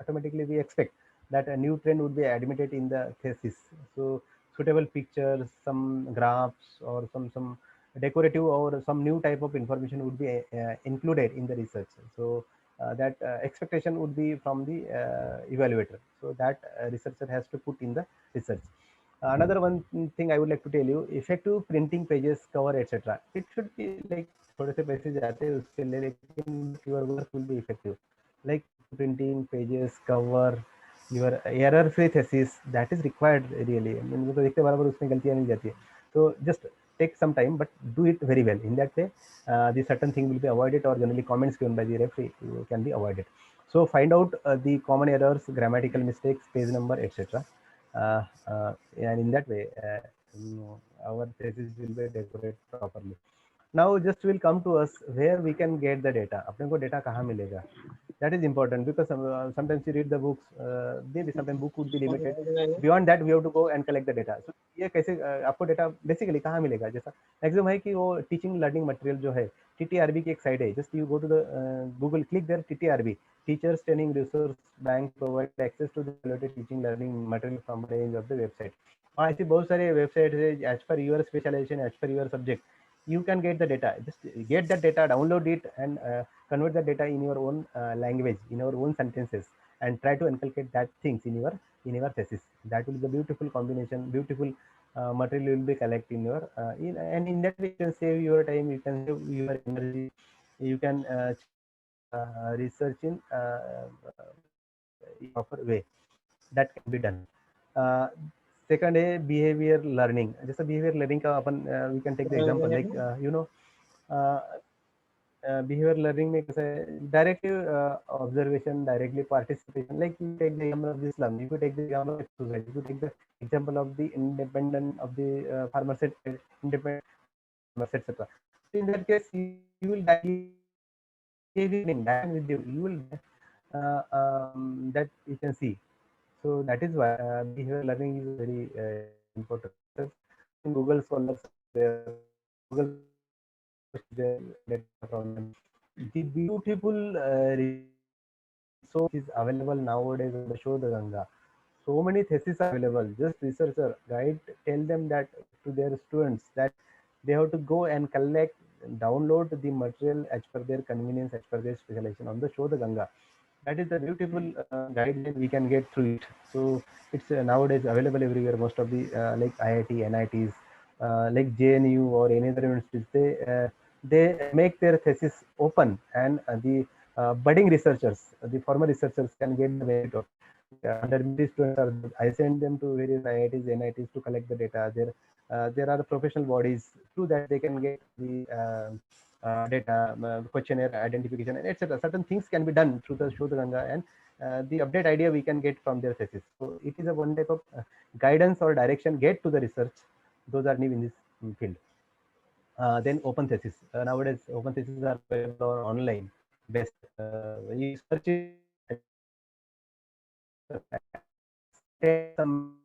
Speaker 1: automatically we expect that a new trend would be admitted in the thesis. So suitable pictures, some graphs, or some decorative or some new type of information would be included in the research. So that expectation would be from the evaluator. So that researcher has to put in the research. Another one thing I would like to tell you, effective printing pages, cover, etc. It should be like थोड़े से पैसे जाते हैं उसके लिए, लेकिन your work will be effective. Like printing pages, cover, your error-free thesis, that is required really. I mean, तो देखते बराबर उसमें गलतियाँ मिल जाती है. So just take some time, but do it very well. In that way, the certain thing will be avoided, or generally comments given by the referee can be avoided. So find out the common errors, grammatical mistakes, page number, etc. And in that way, our thesis will be decorated properly. Now just will come to us where we can get the data. अपने को data कहाँ मिलेगा? That is important, because sometimes you read the books, maybe sometimes book would be limited. Beyond that, we have to go and collect the data. So ये कैसे आपको data basically कहाँ मिलेगा? जैसा maximum है कि वो teaching learning material जो है TTRB की एक side है. Just you go to the Google, click there TTRB, Teachers Training Resource Bank provide access to the related teaching learning material from range of the website. और ऐसी बहुत सारे websites है as per your specialization, as per your subject. You can get the data. Just get that data, download it, and convert that data in your own language, in your own sentences. and try to inculcate that things in your thesis. That will be the beautiful combination, beautiful material you will be collecting your and in that way you can save your time, you can save your energy, you can research in proper way. That can be done. Second है behavior learning. जैसे behavior learning का अपन we can take the example like uh, behavior learning में कैसे directive observation, directly participation. Like you take the example of this slum, you could take the example of exercise, you could take the example of the independent of the farmer set, independent farmers, etc. So in that case, you will directly with you will that you can see. So that is why behavior learning is very important. Google Scholars there, Google there, from them. The beautiful resource is available nowadays on the Shodha Ganga. So many theses are available. Just researcher guide tell them that to their students that they have to go and collect, download the material as per their convenience, as per their specialization on the Shodha Ganga. That is the beautiful guideline we can get through it. So it's nowadays available everywhere. Most of the like IIT, NITs, like JNU or any other universities, they make their thesis open, and the budding researchers, the former researchers can get the benefit of. Undergraduate students are, I send them to various IITs, NITs to collect the data. There are professional bodies through that they can get the data, questionnaire identification, and etc. Certain things can be done through the Shodha Ganga, and the update idea we can get from their thesis. So it is a one type of guidance or direction get to the research. Those are new in this field. Then open thesis. Nowadays, open thesis are available online. Best when you search it, some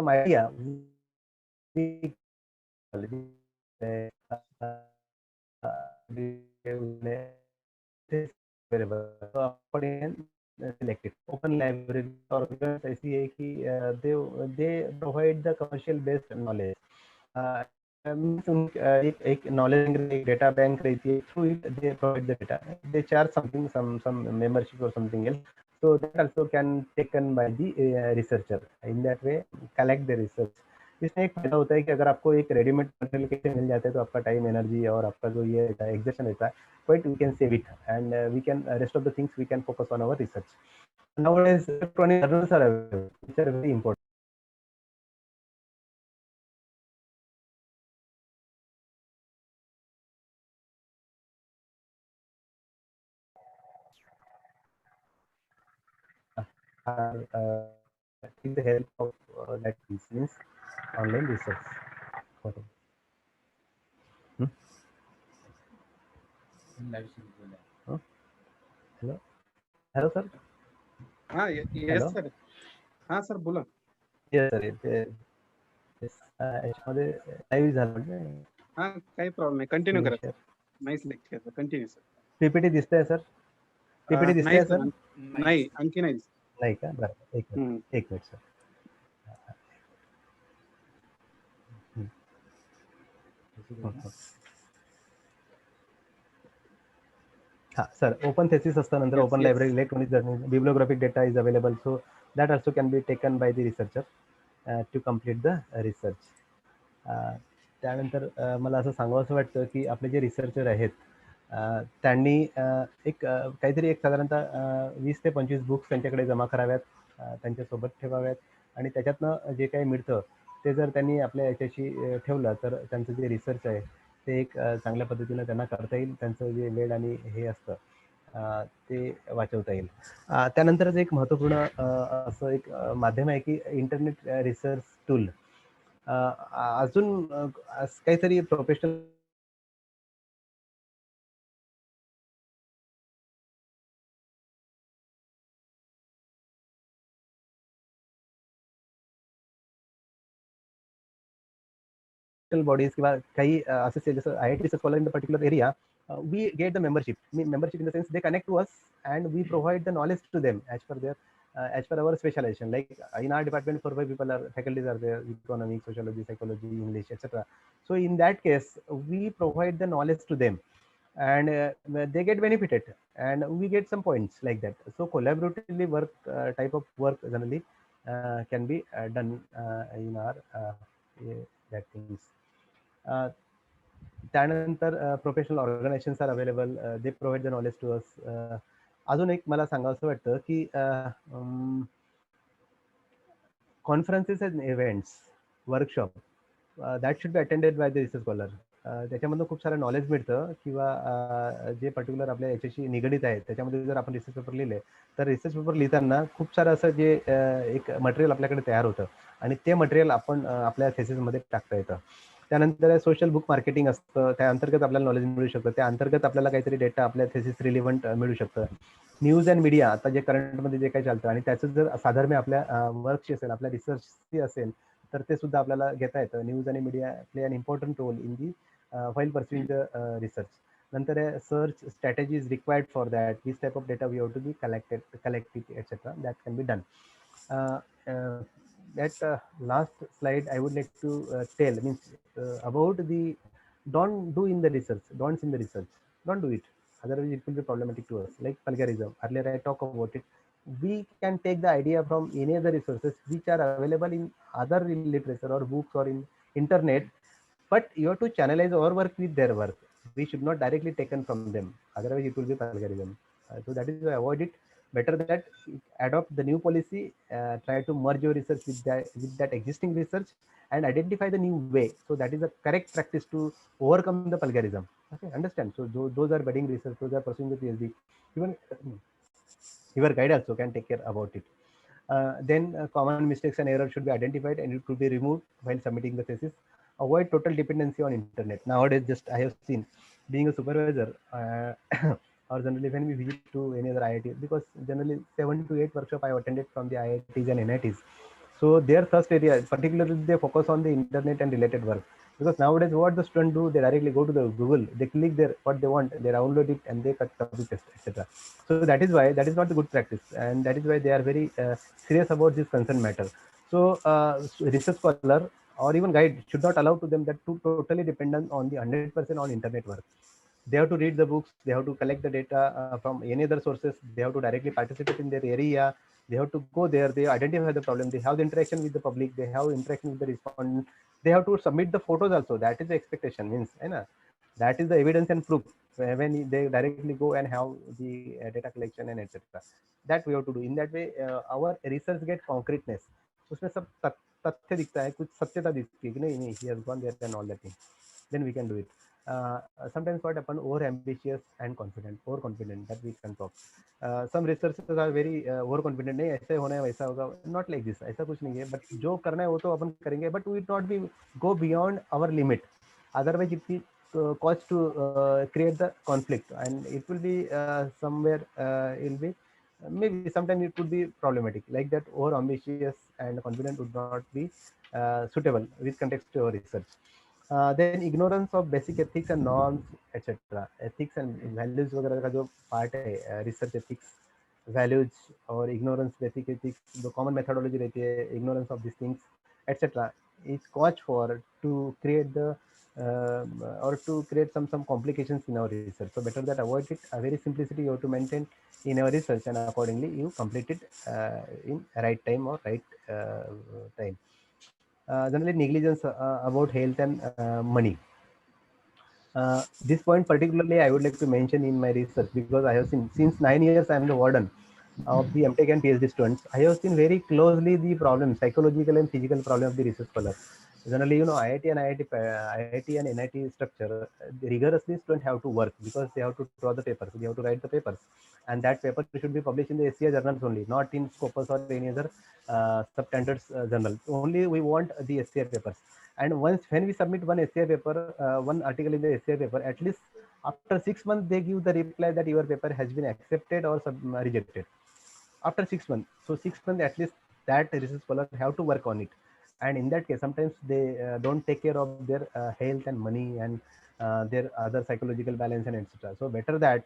Speaker 1: idea. We select it. Open library organizations ऐसी है कि they provide the commercial based knowledge. एक knowledge एक data bank रहती है, through it they provide the data. They charge something, some membership or something else. So that also can taken by the researcher. In that way, collect the research. इसमें एक फायदा होता है कि अगर आपको एक रेडीमेड मटेरियल कैसे मिल जाता है तो आपका टाइम, एनर्जी और आपका जो ये एग्जर्शन रहता है, but we can save it and we can rest of the things we can focus on our research. Nowadays electronic journals are available, which are very important. Take the help of that means online research. Hello, hello sir.
Speaker 2: Yes sir. Sir बोला.
Speaker 1: Yes sir. याच्यामध्ये live झालं म्हणजे
Speaker 2: काही problem नाही, continue करा. Nice lecture, continue sir.
Speaker 1: PPT दिसतंय sir? PPT दिसतंय sir?
Speaker 2: नाही, आणखी नाही.
Speaker 1: नाही का? बरं, एक मिनिट सर. हाँ sir, open thesis असतानंतर open library, electronic journal, bibliographic data is available, so that also can be taken by the researcher to complete the research. त्यानंतर मला असं सांगावंसं वाटतं की आपले जे रिसर्चर आहेत त्यांनी एक काहीतरी एक साधारणतः 20 ते 25 बुक्स त्यांच्याकडे जमा कराव्यात, त्यांच्यासोबत ठेवाव्यात, आणि त्याच्यातनं जे काही मिळतं ते जर त्यांनी आपल्या याच्याशी ठेवलं तर त्यांचं जे रिसर्च आहे ते एक चांगल्या पद्धतीनं त्यांना करता येईल. त्यांचं जे वेळ आणि हे असतं ते वाचवता येईल. त्यानंतरच एक महत्त्वपूर्ण असं एक माध्यम आहे की इंटरनेट रिसर्च टूल. अजून काहीतरी प्रोफेशनल bodies किंवा काही असे जसं IIT research scholar in the particular area, we get the membership. Membership in the sense they connect to us and we provide the knowledge to them as per their as per our specialization. Like in our department, 4-5 people are faculties are there: economics, sociology, psychology, English, etc. So in that case, we provide the knowledge to them. and they get benefited, and we get some points like that. So collaboratively work type of work generally can be done in our that things. Uh, त्यानंतर professional organizations are available, they provide the knowledge to us. अजून एक मला सांगावं वाटतं की conferences and events, workshop that should be attended by the research scholar. त्याच्यामधून खूप सारं नॉलेज मिळतं, किंवा जे पर्टिक्युलर आपल्या याच्याशी निगडीत आहे त्याच्यामध्ये जर आपण रिसर्च पेपर लिहिले तर रिसर्च पेपर लिहिताना खूप सारं असं जे एक मटेरियल आपल्याकडे तयार होतं आणि ते मटेरियल आपण आपल्या थेसिसमध्ये टाकता येतं. त्यानंतर सोशल बुक मार्केटिंग असतं, त्या अंतर्गत आपल्याला नॉलेज मिळू शकतं, त्या अंतर्गत आपल्याला काहीतरी डेटा आपल्या थेसिस रिलिव्हंट मिळू शकतं. न्यूज अँड मीडिया आता जे करंटमध्ये जे काही चालतं आणि त्याचं जर साधर्म्य आपल्या वर्कशी असेल, आपल्या रिसर्चशी असेल, तर ते सुद्धा आपल्याला घेता येतं. न्यूज आणि media play an important role in the while pursuing the research. नंतर search strategies required for that. This type of data we have to be collected, etc. That can be done. Uh, uh, that last slide I would like to tell means about the don't do in the research, don'ts in the research. Don't do it. Otherwise, it will be problematic to us. Like plagiarism. Earlier I talked about it. We can take the idea from any other resources which are available in other literature or books or in internet, but you have to channelize our work with their work. We should not directly taken from them. Otherwise, it will be plagiarism. So that is why avoid it. Better that adopt the new policy. Try to merge your research with that existing research and identify the new way. So that is the correct practice to overcome the plagiarism. Okay, understand? So those are budding research. Those are pursuing the PhD. Even your guide also can take care about it. Then common mistakes and errors should be identified and it could be removed while submitting the thesis. Avoid total dependency on internet. Nowadays, just I have seen, being a supervisor, or generally when we visit to any other IIT, because generally 7 to 8 workshop I have attended from the IITs and NITs. So their first area, particularly they focus on the internet and related work. Because nowadays what the student do, they directly go to the Google, they click there what they want, they download it and they cut copy paste, etc. So that is why that is not the good practice, and that is why they are very serious about this concern matter. So research scholar or even guide should not allow to them that to totally dependent on the 100% on internet work. They have to read the books, they have to collect the data from any other sources, they have to directly participate in their area, they have to go there, they identify the problem, they have the interaction with the public, they have interaction with the respondent, they have to submit the photos also. That is the expectation, means that is the evidence and proof when they directly go and have the data collection and etc. That we have to do. In that way our research get concreteness. उसमें सब तथ्य दिखता है, कुछ सत्यता दिखती है कि नहीं नहीं he has gone there and all that thing. Then we can do it. Sometimes what happen, over ambitious and confident, overconfident, that we can talk. Some researchers are very overconfident, नहीं ऐसे होना है वैसा होगा, not like this, ऐसा कुछ नहीं है, but जो करना है वो तो अपन करेंगे, but we not be go beyond our limit. Otherwise it will cause to create the conflict, and it will be somewhere it will be maybe sometimes it could be problematic. Like that, over ambitious and confident would not be suitable with context to our research. Then ignorance of basic ethics and norms, etc. Ethics and values वगैरह का जो part है research ethics, values और ignorance basic ethics, जो common methodology रहती है, ignorance of these things, etc. is cause for to create the or to create some complications in our research. So better that avoid it. A very simplicity you have to maintain in our research, and accordingly you complete it in right time or right time. Generally negligence about health and money. This point particularly I would like to mention in my research, because I have seen since 9 years I am the warden of the MTech and PhD students. I have seen very closely the problem, psychological and physical problem of the research scholar. Generally, IIT and IIT and NIT structure, rigorously students have to work because they have to draw the papers, they have to write the papers, and that paper should be published in the SCI journals only, not in Scopus or any other substandards journal. Only we want the SCI papers. And once when we submit one SCI paper, one article in the SCI paper, at least after 6 months they give the reply that your paper has been accepted or rejected. After 6 months, so 6 months at least that research scholar have to work on it. And in that case, sometimes they don't take care of their health and money and their other psychological balance and etc. So better that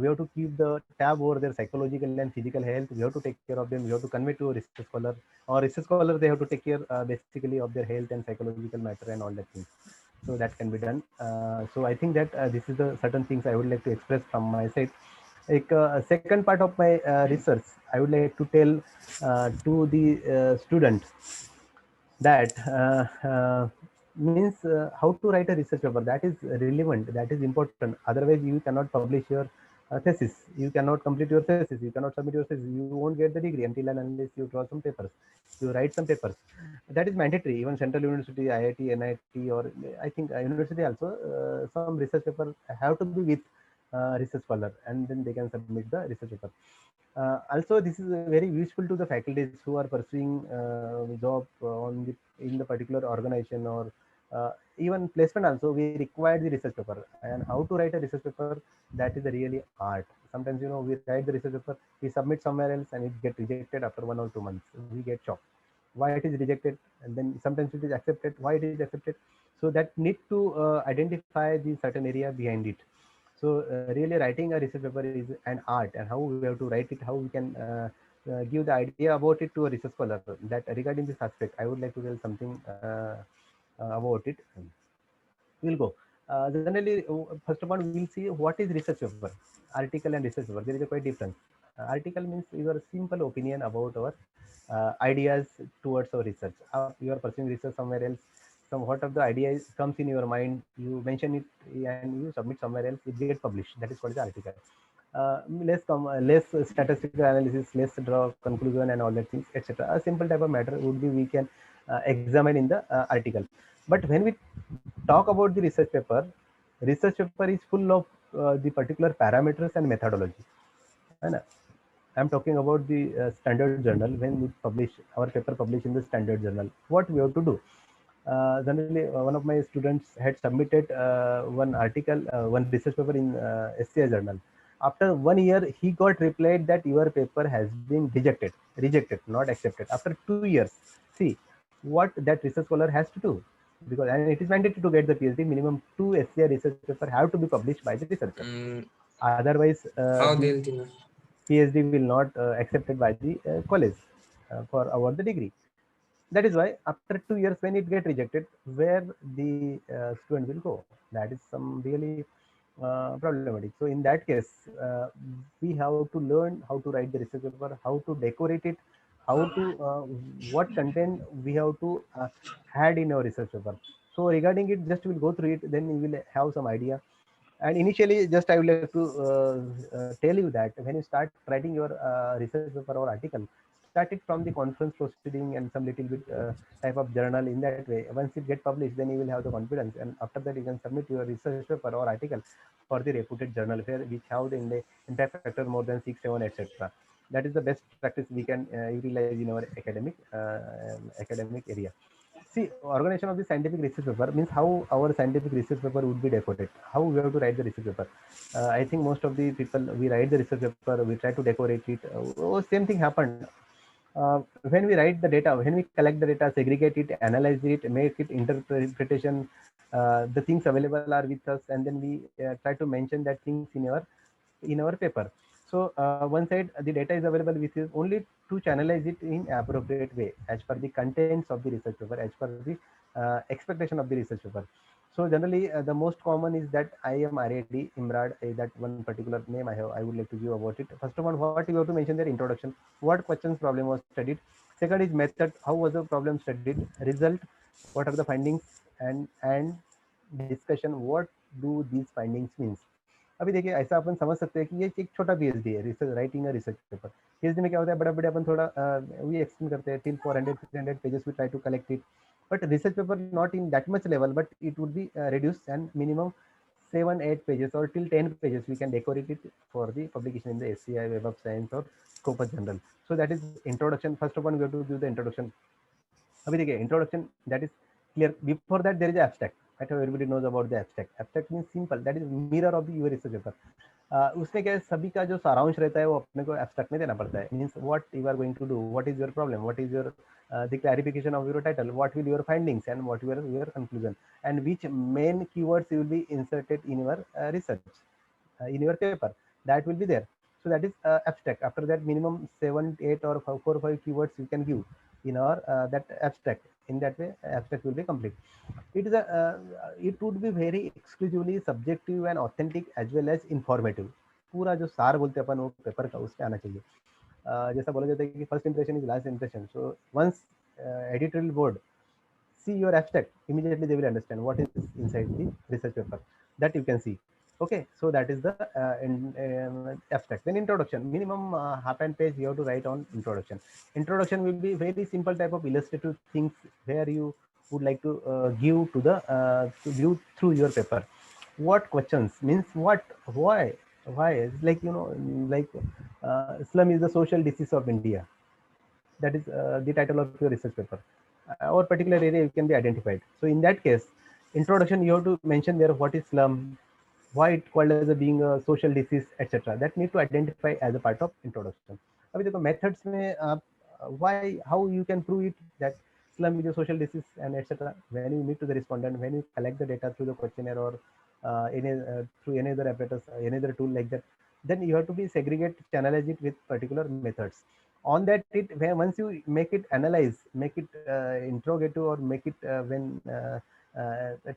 Speaker 1: we have to keep the tab over their psychological and physical health. We have to take care of them. We have to convey to a research scholar, or research scholar they have to take care basically of their health and psychological matter and all that things. so that can be done. So I think that this is the certain things I would like to express from my side. Like second part of my research, I would like to tell to the students that means how to write a research paper, that is relevant, that is important. Otherwise you cannot publish your thesis, you cannot complete your thesis, you cannot submit your thesis, you won't get the degree until and unless you draw some papers, you write some papers. That is mandatory. Even Central University, IIT, NIT, or I think university also, some research paper have to be with research scholar, and then they can submit the research paper. Also, this is very useful to the faculties who are pursuing job on the in the particular organization, or even placement. Also, we require the research paper, and how to write a research paper, that is a really art. Sometimes we write the research paper, we submit somewhere else, and it get rejected after 1 or 2 months. We get shocked. Why it is rejected, and then sometimes it is accepted. Why it is accepted? So that need to identify the certain area behind it. So really writing a research paper is an art, and how we have to write it, how we can give the idea about it to a research scholar. That regarding this aspect, I would like to tell something about it. We'll go. Generally, first of all, we'll see what is research paper, article and research paper. There is a quite difference. Article means your simple opinion about our ideas towards our research. You are pursuing research somewhere else. Some what of the idea comes in your mind, you mention it and you submit somewhere else. It gets published. That is called the article. Less statistical analysis, less draw conclusion and all that things, etc. A simple type of matter would be we can examine in the article. But when we talk about the research paper is full of the particular parameters and methodology. है ना? I'm talking about the standard journal. When we publish our paper published in the standard journal, what we have to do? Generally, one of my students had submitted one article, one research paper in SCI journal. After 1 year, he got replied that your paper has been rejected, not accepted. After 2 years, see what that research scholar has to do, because and it is mandatory to get the PhD. Minimum 2 SCI research paper have to be published by the researcher. Otherwise,
Speaker 3: How
Speaker 1: the
Speaker 3: they'll think?
Speaker 1: PhD will not accepted by the college for award the degree. That is why after 2 years, when it get rejected, where the student will go? That is some really problematic. So in that case, we have to learn how to write the research paper, how to decorate it, how to what content we have to add in our research paper. So regarding it, just we'll go through it, then we will have some idea. And initially, just I would like to tell you that when you start writing your research paper or article, start it from the conference proceeding and some little bit type of journal. In that way, once it get published, then you will have the confidence, and after that you can submit your research paper or article for the reputed journal where which have the impact factor more than 6, 7, etc. That is the best practice we can utilize in our academic area. See, organization of the scientific research paper means how our scientific research paper would be decorated, how we have to write the research paper. I think most of the people, we write the research paper, we try to decorate it. Same thing happened. When we write the data, when we collect the data, segregate it, analyze it, make it interpretation, the things available are with us, and then we try to mention that things in our paper. So one side the data is available with you only to channelize it in appropriate way as per the contents of the research paper, as per the expectation of the research paper. So generally the most common is that IM RAD IMRAD, that one particular name I would like to give about it. First of all, what you have to mention their introduction, what questions problem was studied. Second is method, how was the problem studied. Result, what are the findings, and discussion, what do these findings means. अभी देखिए ऐसा अपन समझ सकते हैं कि ये एक छोटा PhD है, research writing a research paper. PhD में क्या होता है, बड़ा बड़े अपन थोड़ा वी एक्सटेंड करते हैं till 400-300 pages, we try to collect it. But research paper not in that much level, but it would be reduced and minimum 7-8 pages or till 10 pages we can decorate it for the publication in the SCI, Web of Science or Scopus Journal. So that is introduction. First of all, we have to do the introduction. अभी देखिए introduction, that is clear. Before that there is abstract. I think everybody knows about the abstract. Abstract means simple, that is mirror of the your research paper. उसमें क्या है, सभी का जो सारांश रहता है वो अपने को एब्स्ट्रैक्ट में देना पड़ता है. Means what you are going to do, what is your problem, what is your the clarification of your title, what will your findings and what will your conclusion, and which main keywords you will be inserted in your research in your paper, that will be there. So that is abstract. After that minimum 7, 8 or 4 or 5 keywords you can give in our that abstract. In that way, abstract will be complete. It is a it would be very exclusively subjective and authentic as well as informative. पूरा जो सार बोलते हैं अपन वो paper का उसमें आना चाहिए. जैसा बोला जाता है कि first impression is last impression. So once editorial board see your abstract, immediately they will understand what is inside the research paper, that you can see. Okay, so that is the abstract. Then introduction, minimum half and page you have to write on introduction. Introduction will be very simple type of illustrative things where you would like to give to the to view through your paper. What questions means, what, why it's like, you know, like slum is the social disease of India. That is the title of your research paper, or particular area you can be identified. So in that case, introduction you have to mention there what is slum, why it called as a being a social disease, etc. That need to identify as a part of introduction. अभी देखो methods में आप why, how you can prove it that slum is a social disease and etc. When you meet to the respondent, when you collect the data through the questionnaire or through any other apparatus, any other tool like that, then you have to be segregate, channelize it with particular methods. On that, it once you make it analyze, make it interrogative, or make it when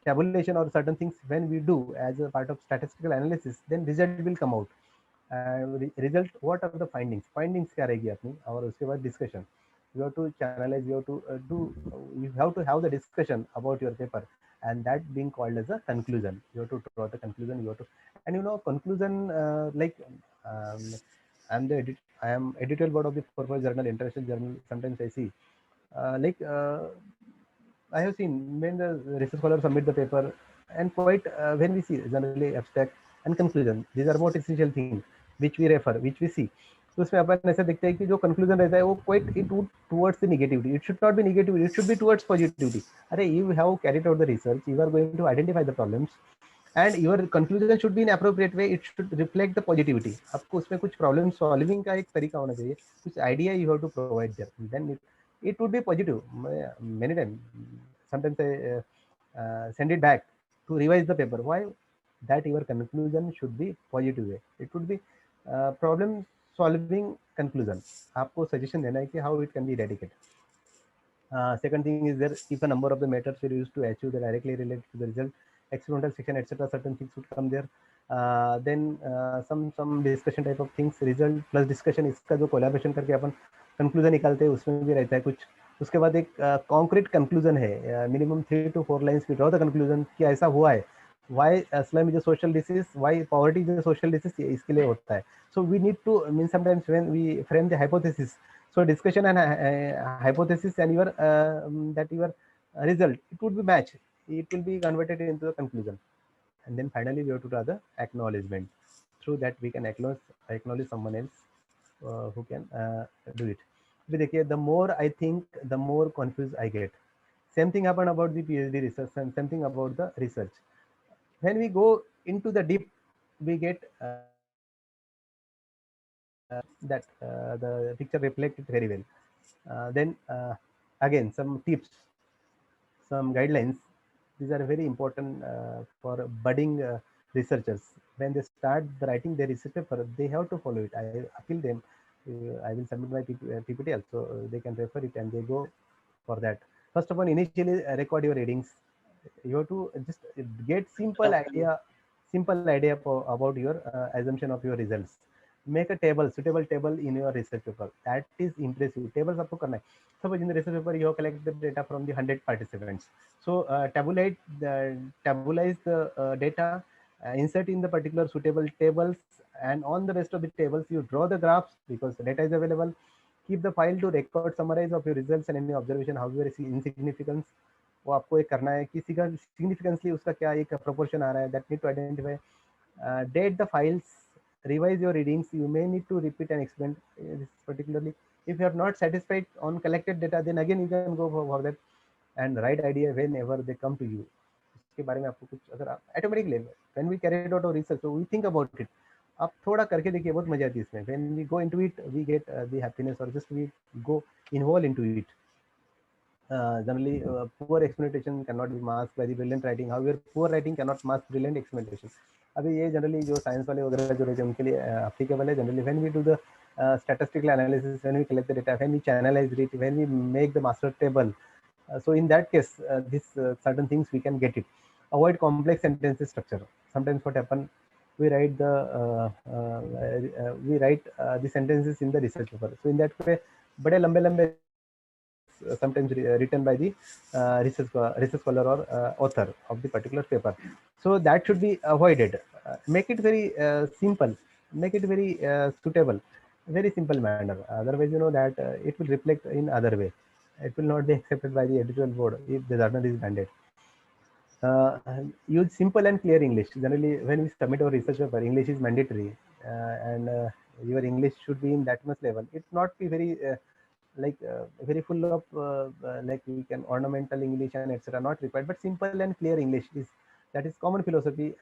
Speaker 1: tabulation or certain things when we do as a part of statistical analysis, then result will come out. Result, what are the findings, क्या रहेगी अपनी, और उसके बाद discussion. You have to channelize, you have to you have to have the discussion about your paper, and that being called as a conclusion. You have to draw the conclusion, you have to, and you know, conclusion like um, I am editorial board of the purpose journal, international journal. Sometimes I see like I have seen when the research scholars submit the paper, and quite when we see generally abstract and conclusion, these are more essential things which we refer, which we see. तो उसमें अपन ऐसा देखते हैं कि जो conclusion रहता है वो quite it towards the negativity. It should not be negativity, it should be towards positivity. अरे you have carried out the research, you are going to identify the problems, and your conclusion should be in appropriate way, it should reflect the positivity. आपको उसमें कुछ problem solving का एक तरीका होना चाहिए, कुछ idea you have to provide there, then it would be positive. Many times, sometimes I send it back to revise the paper. Why? That your conclusion should be positive way. It would be problem solving conclusion. आपको suggestion देना है कि how it can be eradicated. Second thing is there, if a number of the methods were used to achieve the directly related to the result, experimental section, etc., certain things would come there. Then some discussion type of things, result plus discussion, इसका जो collaboration करके अपन conclusion निकालते हैं उसमें भी रहता है कुछ. उसके बाद एक concrete conclusion है, minimum 3 to 4 lines we draw the conclusion कि ऐसा हुआ है, why slum is a social disease, why poverty is a social disease, इसके लिए होता है. So we need to, I mean, sometimes when we frame the hypothesis, so discussion and hypothesis and your that your result, it would be match, it will be converted into the conclusion. And then finally we have to draw the acknowledgement. Through that we can acknowledge someone else who can do it. अभी देखिए, the more I think, the more confused I get. Same thing happened about the PhD research, and same thing about the research. When we go into the deep, we get that the picture reflected very well. Then again, some tips, some guidelines. These are very important for budding researchers. When they start writing their research paper, they have to follow it. I appeal them. I will submit my PPT also. They can refer it and they go for that. First of all, initially record your readings. You have to just get simple idea about your assumption of your results. Make a table, suitable table in your research paper. That is impressive. Tables आपको करना है. Suppose in the research paper you have collected the data from the 100 participants. So tabulate tabularize the data, insert in the particular suitable tables, and on the rest of the tables you draw the graphs because the data is available. Keep the file to record summarize of your results and any observation, however insignificance. वो आपको एक करना है कि significantly उसका क्या एक proportion आ रहा है. That need to identify. Date the files, revise your readings. You may need to repeat and explain this particularly. If you are not satisfied on collected data, then again you can go for that and write idea whenever they come to you. इसके बारे में आपको कुछ अगर आप automatically when we carried out our research, so we think about it. आप थोड़ा करके देखिए, बहुत मजा आती है इसमें. When we go into it, we get the happiness, or just we go involve into it. Generally, poor experimentation cannot be masked by the brilliant writing. However, poor writing cannot mask brilliant experimentation. अभी ये generally जो science वाले वगैरह जो रहते हैं उनके लिए applicable है. Generally, when we do the statistical analysis, when we collect the data, when we channelize it, when we make the master table, So in that case, this certain things we can get it. Avoid complex sentences structure. Sometimes what happen, we write the sentences in the research paper. So in that way, बड़े लंबे लंबे sometimes written by the research scholar or author of the particular paper. So that should be avoided. Make it very simple, make it very suitable, very simple manner. Otherwise, that it will reflect in other way. It will not be accepted by the editorial board if the journal is banned. Uh, Use simple and clear English. Generally, when we submit our research paper, English is mandatory, and your English should be in that much level. It's not be very very full of like we can ornamental English and etc. Not required, but simple and clear English is that is common philosophy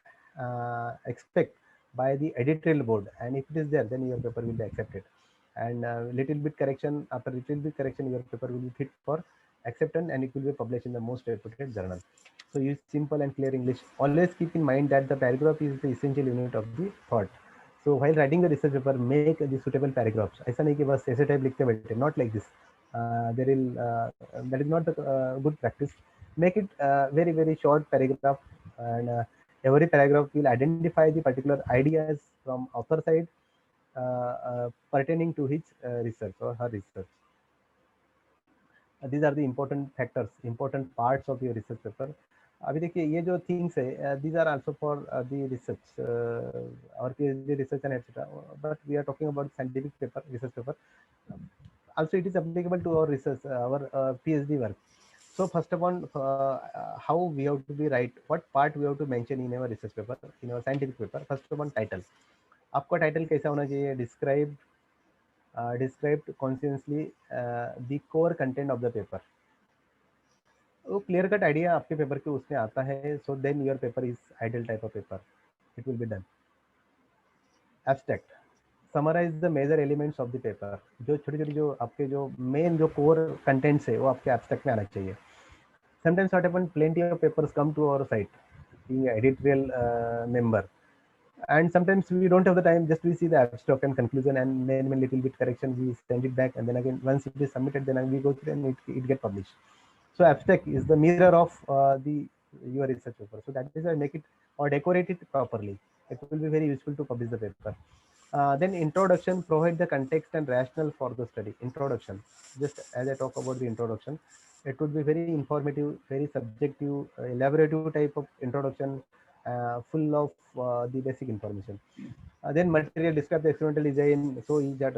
Speaker 1: expect by the editorial board, and if it is there, then your paper will be accepted. And little bit correction, after little bit correction, your paper will be fit for acceptance, and it will be published in the most reputed journal. So use simple and clear English. Always keep in mind that the paragraph is the essential unit of the thought. So while writing the research paper, make the suitable paragraphs. ऐसा नहीं कि बस ऐसे type लिखते बैठे. Not like this. There will that is not the good practice. Make it very very short paragraph, and every paragraph will identify the particular ideas from author side pertaining to his research or her research. These are the important factors, important parts of your research paper. अभी देखिए ये जो things है, these are also for the research, our PhD research and etc. But we are talking about scientific paper, research paper. Also, it is applicable to our research, our PhD work. So first of all, how we have to be write, what part we have to mention in our research paper, in our scientific paper. First of all, title. आपका title कैसा होना चाहिए? Described consciously the core content of the paper. वो clear cut idea आपके paper के उसमें आता है, so then your paper is ideal type of paper, it will be done. Abstract, summarize the major elements of the paper. जो छोटी छोटी जो आपके जो मेन जो कोर कंटेंट्स है वो आपके एब्स्ट्रैक्ट में आना चाहिए. Sometimes what happen, plenty of papers come to our site, being editorial member, and sometimes we don't have the time, just we see the abstract and conclusion and then a little bit correction, we send it back, and then again once it is submitted, then we go through and it get published. So abstract is the mirror of the your research paper, so that is why make it or decorate it properly. It will be very useful to publish the paper. Then introduction, provide the context and rationale for the study. Introduction, just as I talk about the introduction, it would be very informative, very subjective, elaborative type of introduction, full of the basic information. Then material, describe the experimental design, so is that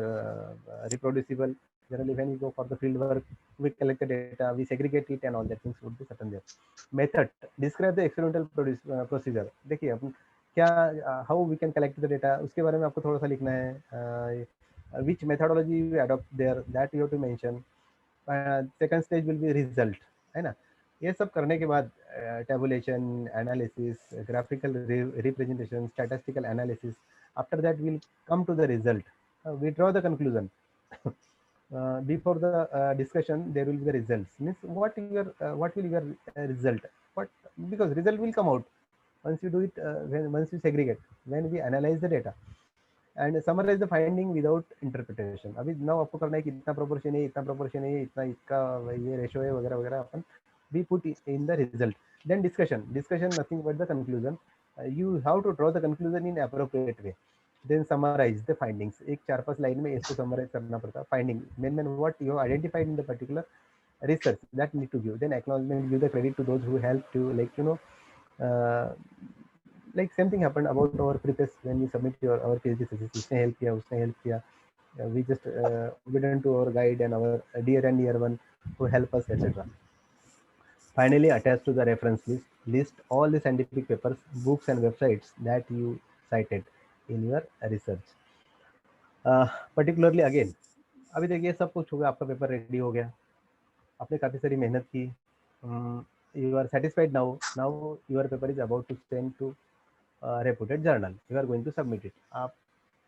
Speaker 1: reproducible. Generally when we go for the field work, we collect the data, we segregate it, and all that things would be certain there. Method, describe the experimental procedure. देखिए अपन क्या how we can collect the data, उसके बारे में आपको थोड़ा सा लिखना है. Which methodology we adopt there, that you have to mention. Second stage will be result, है ना. ये सब करने के बाद tabulation, analysis, graphical representation, statistical analysis. After that we'll come to the result. We draw the conclusion. Before the discussion there will be the results, means what will your result, what, because result will come out once you do it, once you segregate, when we analyze the data and summarize the finding without interpretation. अभी now आपको करना है कि इतना proportion है, इतना proportion है, इतना इसका ये ratio है वगैरह वगैरह, अपन we put it in the result. Then discussion nothing but the conclusion. You have to draw the conclusion in appropriate way. Then summarize the findings. एक 4-5 लाइन में इसको summarize करना पड़ता है. Finding, main what you have identified in the particular research, that need to give. Then acknowledgement, give the credit to those who help to, like like same thing happened about our preface when we submit our PhD thesis. उसने help किया, उसने help किया. We just obedient to our guide and our dear and dear one who help us, etc. Finally, attach to the reference list all the scientific papers, books and websites that you cited in your research. Particularly again, अभी देखिए सब कुछ हो गया, आपका paper ready हो गया, आपने काफ़ी सारी मेहनत की, you are satisfied now. Now your paper is about to send to reputed journal. You are going to submit it. आप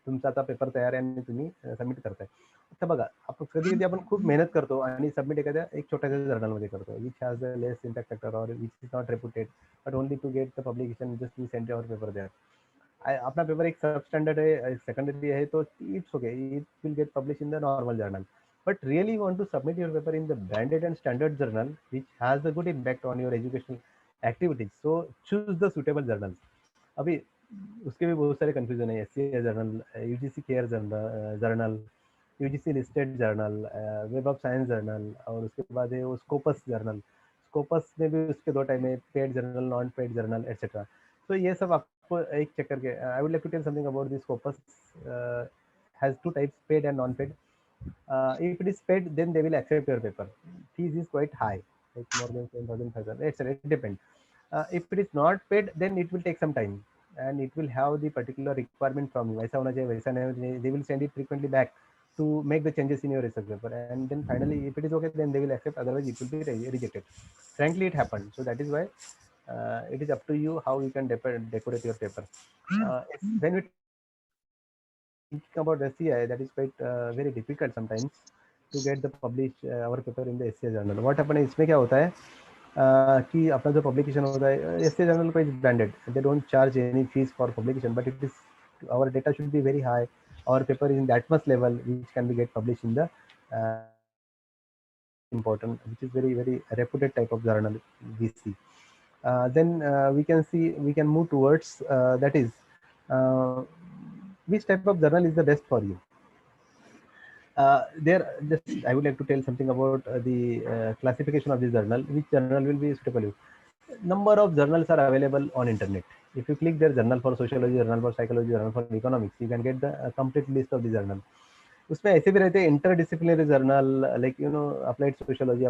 Speaker 1: तुमचा आता पेपर तयार आहे आणि तुम्ही सबमिट करताय. आता बघा, आपण कधी कधी आपण खूप मेहनत करतो आणि सबमिट एखाद्या एक छोट्याशा जर्नलमध्ये करतो, which has a less impact factor और which is not reputed, but only to get the publication, just we send our paper there. अपना पेपर एक सब स्टैंडर्ड है, सेकेंडरी है, तो it's okay, it will get publish in the normal journal. but really you want to submit your paper in the branded and standard journal which has a good impact on your educational activities, so choose the suitable journals. अभी उसके भी बहुत सारे confusion है, SCA journal, UGC care journal, UGC listed journal, web of science journal, और उसके बाद है वो स्कोपस जर्नल। स्कोपस में भी उसके दो टाइम है, paid journal, non paid journal, etcetera. तो ये सब आपको एक चेक करके, I would like to tell something about this Scopus, has two types, paid and non paid. If it is paid, then they will accept your paper. Fees is quite high, like more than 10,000, 5,000, etc. It depends. If it is not paid, then it will take some time, and it will have the particular requirement from you. ऐसा होना चाहिए, वैसा नहीं होना चाहिए. They will send it frequently back to make the changes in your research paper, and then finally, if it is okay, then they will accept. Otherwise, it will be rejected. Frankly, it happened. So that is why it is up to you how you can decorate your paper. When we thinking about SCI, that is quite very difficult sometimes to get the publish our paper in the SCI journal. What happen है इसमें क्या होता है कि अपना जो publication होता है SCI journal को is branded. They don't charge any fees for publication, but it is our data should be very high. Our paper is in that much level which can be get published in the important, which is very reputed type of journal we see. Then we can see, we can move towards that is which type of journal is the best for you. There, just I would like to tell something about the classification of this journal. Which journal will be suitable you? Number of journals are available on internet. If you click their journal for sociology, journal for psychology, journal for economics, you can get the complete list of the journal. उसमें ऐसे भी रहते हैं interdisciplinary journal, like you know applied sociology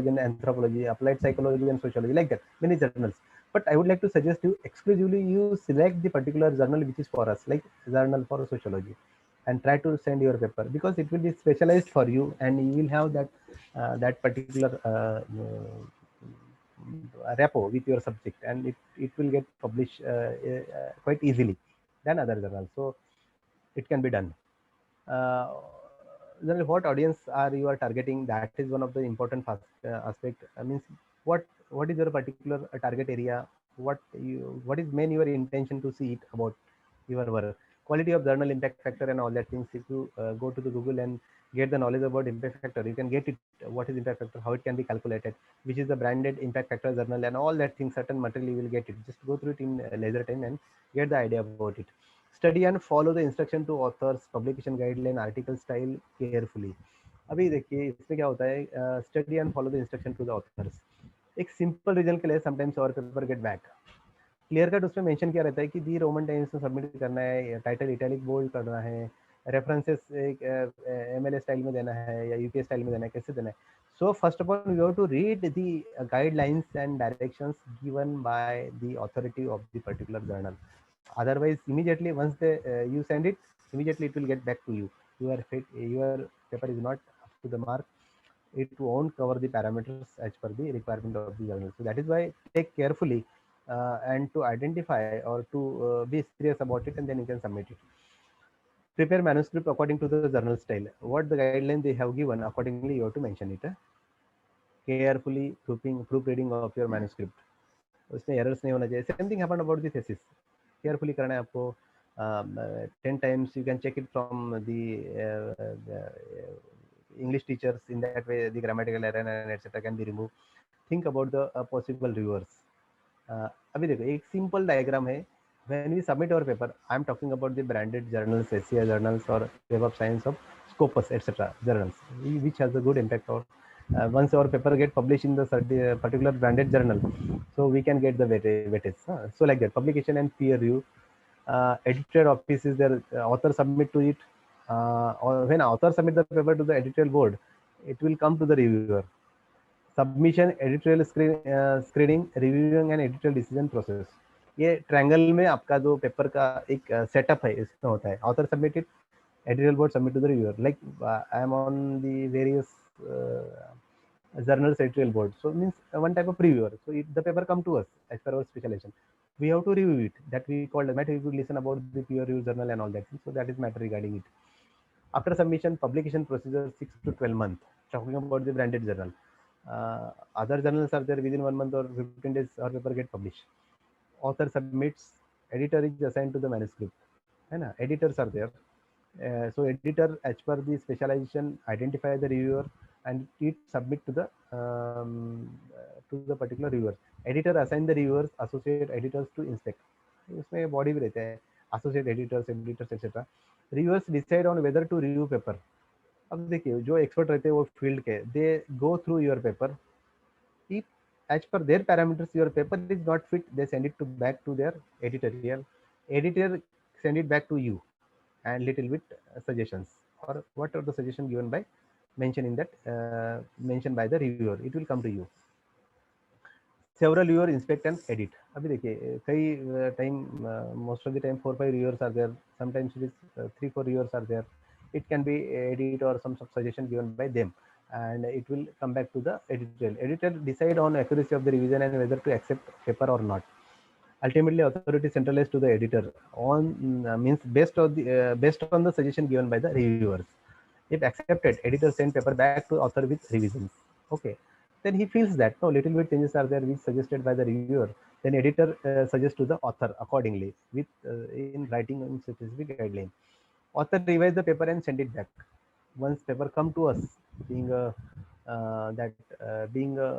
Speaker 1: and anthropology, applied psychology and sociology, like that many journals. But I would like to suggest you exclusively you select the particular journal which is for us, like journal for sociology, and try to send your paper because it will be specialized for you, and you will have that particular repo with your subject, and it will get published quite easily than other journals. So it can be done. uh, then what audience are you are targeting? That is one of the important aspect. Means what is your particular target area? What is main your intention to see it about your work? Quality of journal, impact factor, and all that things. If you go to the Google and get the knowledge about impact factor, you can get it. What is impact factor? How it can be calculated? Which is the branded impact factor journal, and all that things. Certain material you will get it. Just go through it in leisure time and get the idea about it. Study and follow the instruction to authors, publication guideline, article style carefully. अभी देखिए इसमें क्या होता है, study and follow the instruction to the authors. एक simple reason के लिए sometimes और paper get back. Clear cut उसमें मेंशन किया रहता है कि दी रोमन टाइम्स में सबमिट करना है, टाइटल इटैलिक बोल्ड करना है, रेफरेंसेस एक एमएलए स्टाइल में देना है या यूपीए स्टाइल में देना है, कैसे देना है. So first of all you have to read the guidelines and directions given by the authority of the particular journal. Otherwise, immediately once they you send it, immediately it will get back to you. Your paper is not up to the mark. It won't cover the parameters as per the requirement of the journal. So that is why take carefully and to identify or to be serious about it, and then you can submit it. Prepare manuscript according to the journal style. What the guideline they have given, accordingly you have to mention it. Carefully proofreading of your manuscript. उसमें errors नहीं होना चाहिए. Same thing happened about the thesis. Carefully करना है आपको. 10 times you can check it from the English teachers. In that way, the grammatical error and etc. can be removed. Think about the possible reviewers. अभी देखो एक simple diagram है. When we submit our paper, I am talking about the branded journals, SCI journals, or Web of Science of Scopus, etc. journals, which has a good impact. Or once our paper get published in the particular branded journal, so we can get the weightage. So like that, publication and peer review. Editor office is there, author submit to it, or when author submit the paper to the editorial board, it will come to the reviewer. Submission, editorial screening, reviewing and editorial decision process. ये triangle में आपका जो paper का एक setup है इसमें होता है. Author submitted, editorial board submit to the reviewer. Like I am on the various journals editorial board, so means one type of reviewer. So if the paper come to us as per our specialization, we have to review it. That we call the matter. We could listen about the peer review journal and all that. So that is matter regarding it. After submission, publication procedure 6 to 12 months. Talking about the branded journal. Other journals are there within 1 month or 15 days our paper get published. Author submits, editor is assigned to the manuscript. है ना, editors are there. So editor, as per the specialization, identify the reviewer and it submit to the particular reviewer. Editor assign the reviewers, associate editors to inspect. इसमें body भी रहते हैं, associate editors etc. Reviewers decide on whether to review paper. अब देखिए जो expert रहते हैं वो field के, they go through your paper. If as per their parameters your paper is not fit, they send it to back to their editorial. Editor send it back to you and little bit suggestions or what are the suggestion given by mentioned in that mentioned by the reviewer, it will come to you. Several reviewer inspect and edit. अभी देखिए कई time most of the time 4-5 reviewers are there, sometimes it is 3-4 reviewers are there. It can be edit or some suggestion given by them and it will come back to the editorial. Editor decide on accuracy of the revision and whether to accept paper or not. Ultimately authority centralized to the editor on means based on the suggestion given by the reviewers. If accepted, editor send paper back to author with revisions. Okay, then he feels that no little bit changes are there which suggested by the reviewer, then editor suggests to the author accordingly with in writing in specific guideline. Author revise the paper and send it back. Once paper come to us, being a being a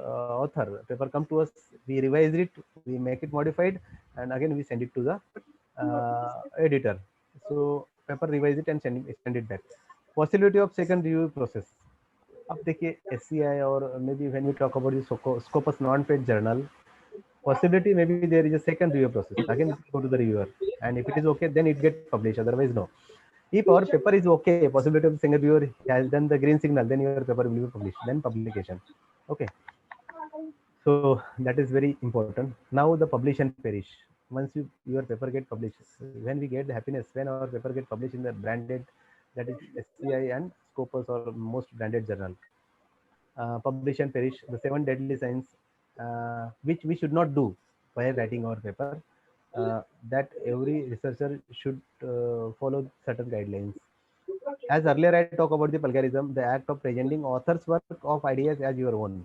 Speaker 1: author, paper come to us, we revise it, we make it modified, and again we send it to the editor. So paper revise it and send it back. Possibility of second review process. अब देखिए SCI और maybe when we talk about the Scopus non-paid journal, possibility maybe there is a second review process. Again, it will go to the reviewer, and if it is okay, then it gets published. Otherwise, no. If our paper is okay, possibility of single reviewer has done the green signal, then your paper will be published. Then publication. Okay. So that is very important. Now the publish and perish. Once your paper get published, when we get the happiness when our paper get published in the branded, that is SCI and Scopus or most branded journal. Publish and perish, the 7 deadly signs, which we should not do while writing our paper. That every researcher should follow certain guidelines. As earlier I talk about the plagiarism, the act of presenting author's work of ideas as your own.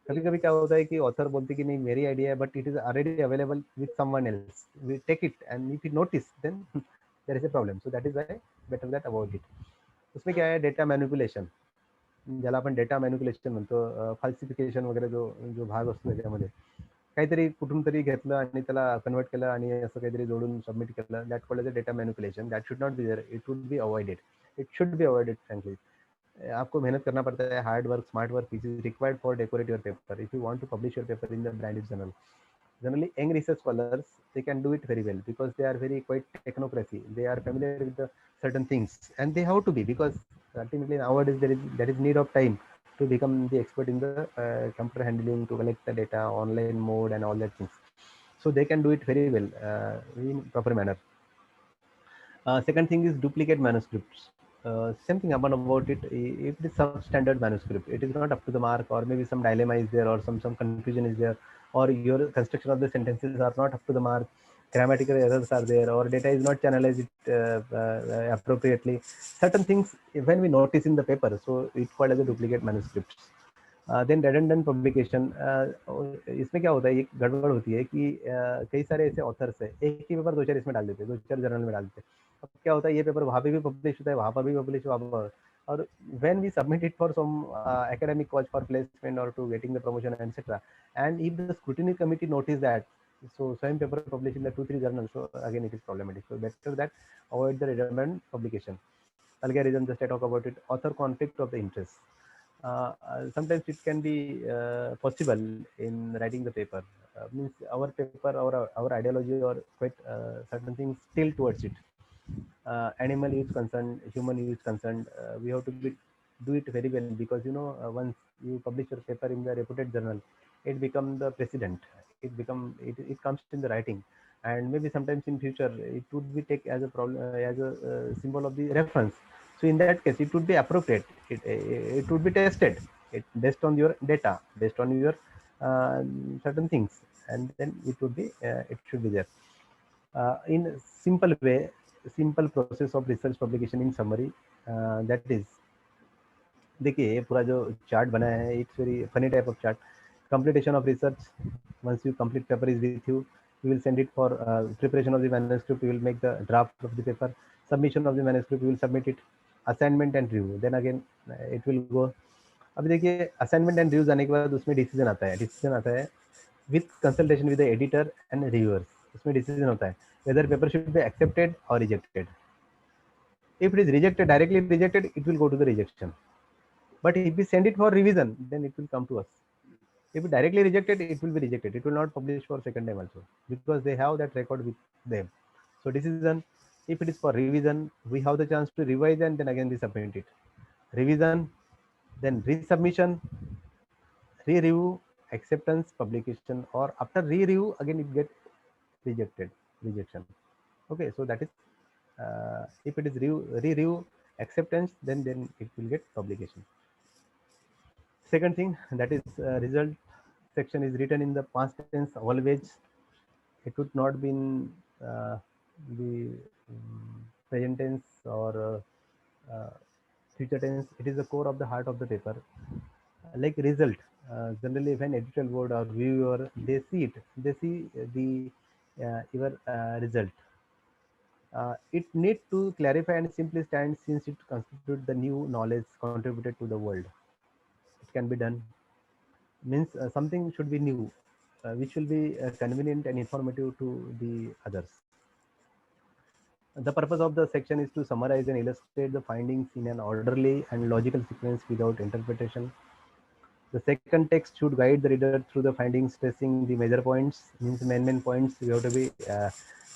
Speaker 1: कभी कभी क्या होता है कि author बोलते कि नहीं मेरी आइडिया है but it is already available with someone else, we take it and if you notice then there is a problem. So that is why better that avoid it. उसमें क्या है डेटा मॅन्युप्युलेशन, ज्याला आपण data manipulation म्हणतो, फाल्सिफिकेशन वगैरे जो जो भाग असतो त्याच्यामध्ये काहीतरी कुठून तरी घेतलं आणि त्याला कन्वर्ट केलं आणि असं काहीतरी जोडून सबमिट केलं, that called as a data manipulation. That should not be there, it would be avoided, it should be avoided frankly. आपको मेहनत करना पड़ता है, hard work smart work is required for decorate your paper if you want to publish your paper in the branded journal. Generally young research scholars, they can do it very well because they are very quite technocracy, they are familiar with the certain things and they have to be, because ultimately nowadays there is need of time to become the expert in the computer handling, to collect the data online mode and all that things. So they can do it very well in proper manner. Second thing is duplicate manuscripts. Same thing about it. If it is substandard manuscript, it is not up to the mark, or maybe some dilemma is there, or some confusion is there, or your construction of the sentences are not up to the mark, grammatical errors are there, or data is not channelized appropriately. Certain things when we notice in the paper, so it's called as a duplicate manuscripts. Then redundant publication. इसमें क्या होता है, एक गड़बड़ होती है कि कई सारे ऐसे ऑथर्स है एक ही पेपर दो चार इसमें डाल देते हैं, दो चार जर्नल में डाल देते हैं. अब क्या होता है ये पेपर वहाँ पे भी पब्लिश होता है, वहाँ पर भी पब्लिश हुआ, और when we submit it for some academic cause for placement or to getting the promotion etc, and if the scrutiny committee notice that, so same paper published in the 2-3 journals, so again it is problematic. So better that avoid the redundant publication. Plagiarism, just I talk about it. Author conflict of the interest. Sometimes it can be possible in writing the paper. Means our paper, our ideology or quite certain things tilt towards it. Animal use concerned, human use concerned, we have to do it very well, because you know once you publish your paper in the reputed journal, it becomes the precedent. It comes in the writing, and maybe sometimes in future it would be take as a problem, as a symbol of the reference. So in that case, it would be appropriate. It would be tested based on your data, based on your certain things, and then it would be it should be there. In simple way, simple process of research publication in summary, that is, देखिए ये पूरा जो chart बनाया है, it's very funny type of chart. Completion of research. Once you complete paper is with you, you will send it for preparation of the manuscript, you will make the draft of the paper, Submission of the manuscript, we will submit it. Assignment and review, then again it will go. अभी देखिए assignment and review जाने के बाद उसमें decision आता है with consultation with the editor and reviewers. उसमें decision होता है whether paper should be accepted or rejected. If it is rejected, directly rejected, it will go to the rejection. But if we send it for revision, then it will come to us. If it directly rejected, it will be rejected. It will not publish for second time also because they have that record with them. So decision, if it is for revision, we have the chance to revise and then again we submit it. Revision, then resubmission, re-review, acceptance, publication, or after re-review again it gets rejection. Okay, so that is if it is re-review, acceptance, then it will get publication. Second thing, that is result section is written in the past tense always. It would not be in the present tense or future tense. It is the core of the heart of the paper. Like result, generally if an editorial board or viewer, they see the your result. It need to clarify and simply stand since it constitutes the new knowledge contributed to the world. It can be done. Means something should be new, which will be convenient and informative to the others. The purpose of the section is to summarize and illustrate the findings in an orderly and logical sequence without interpretation. The second text should guide the reader through the findings, stressing the major points, means main points we have to be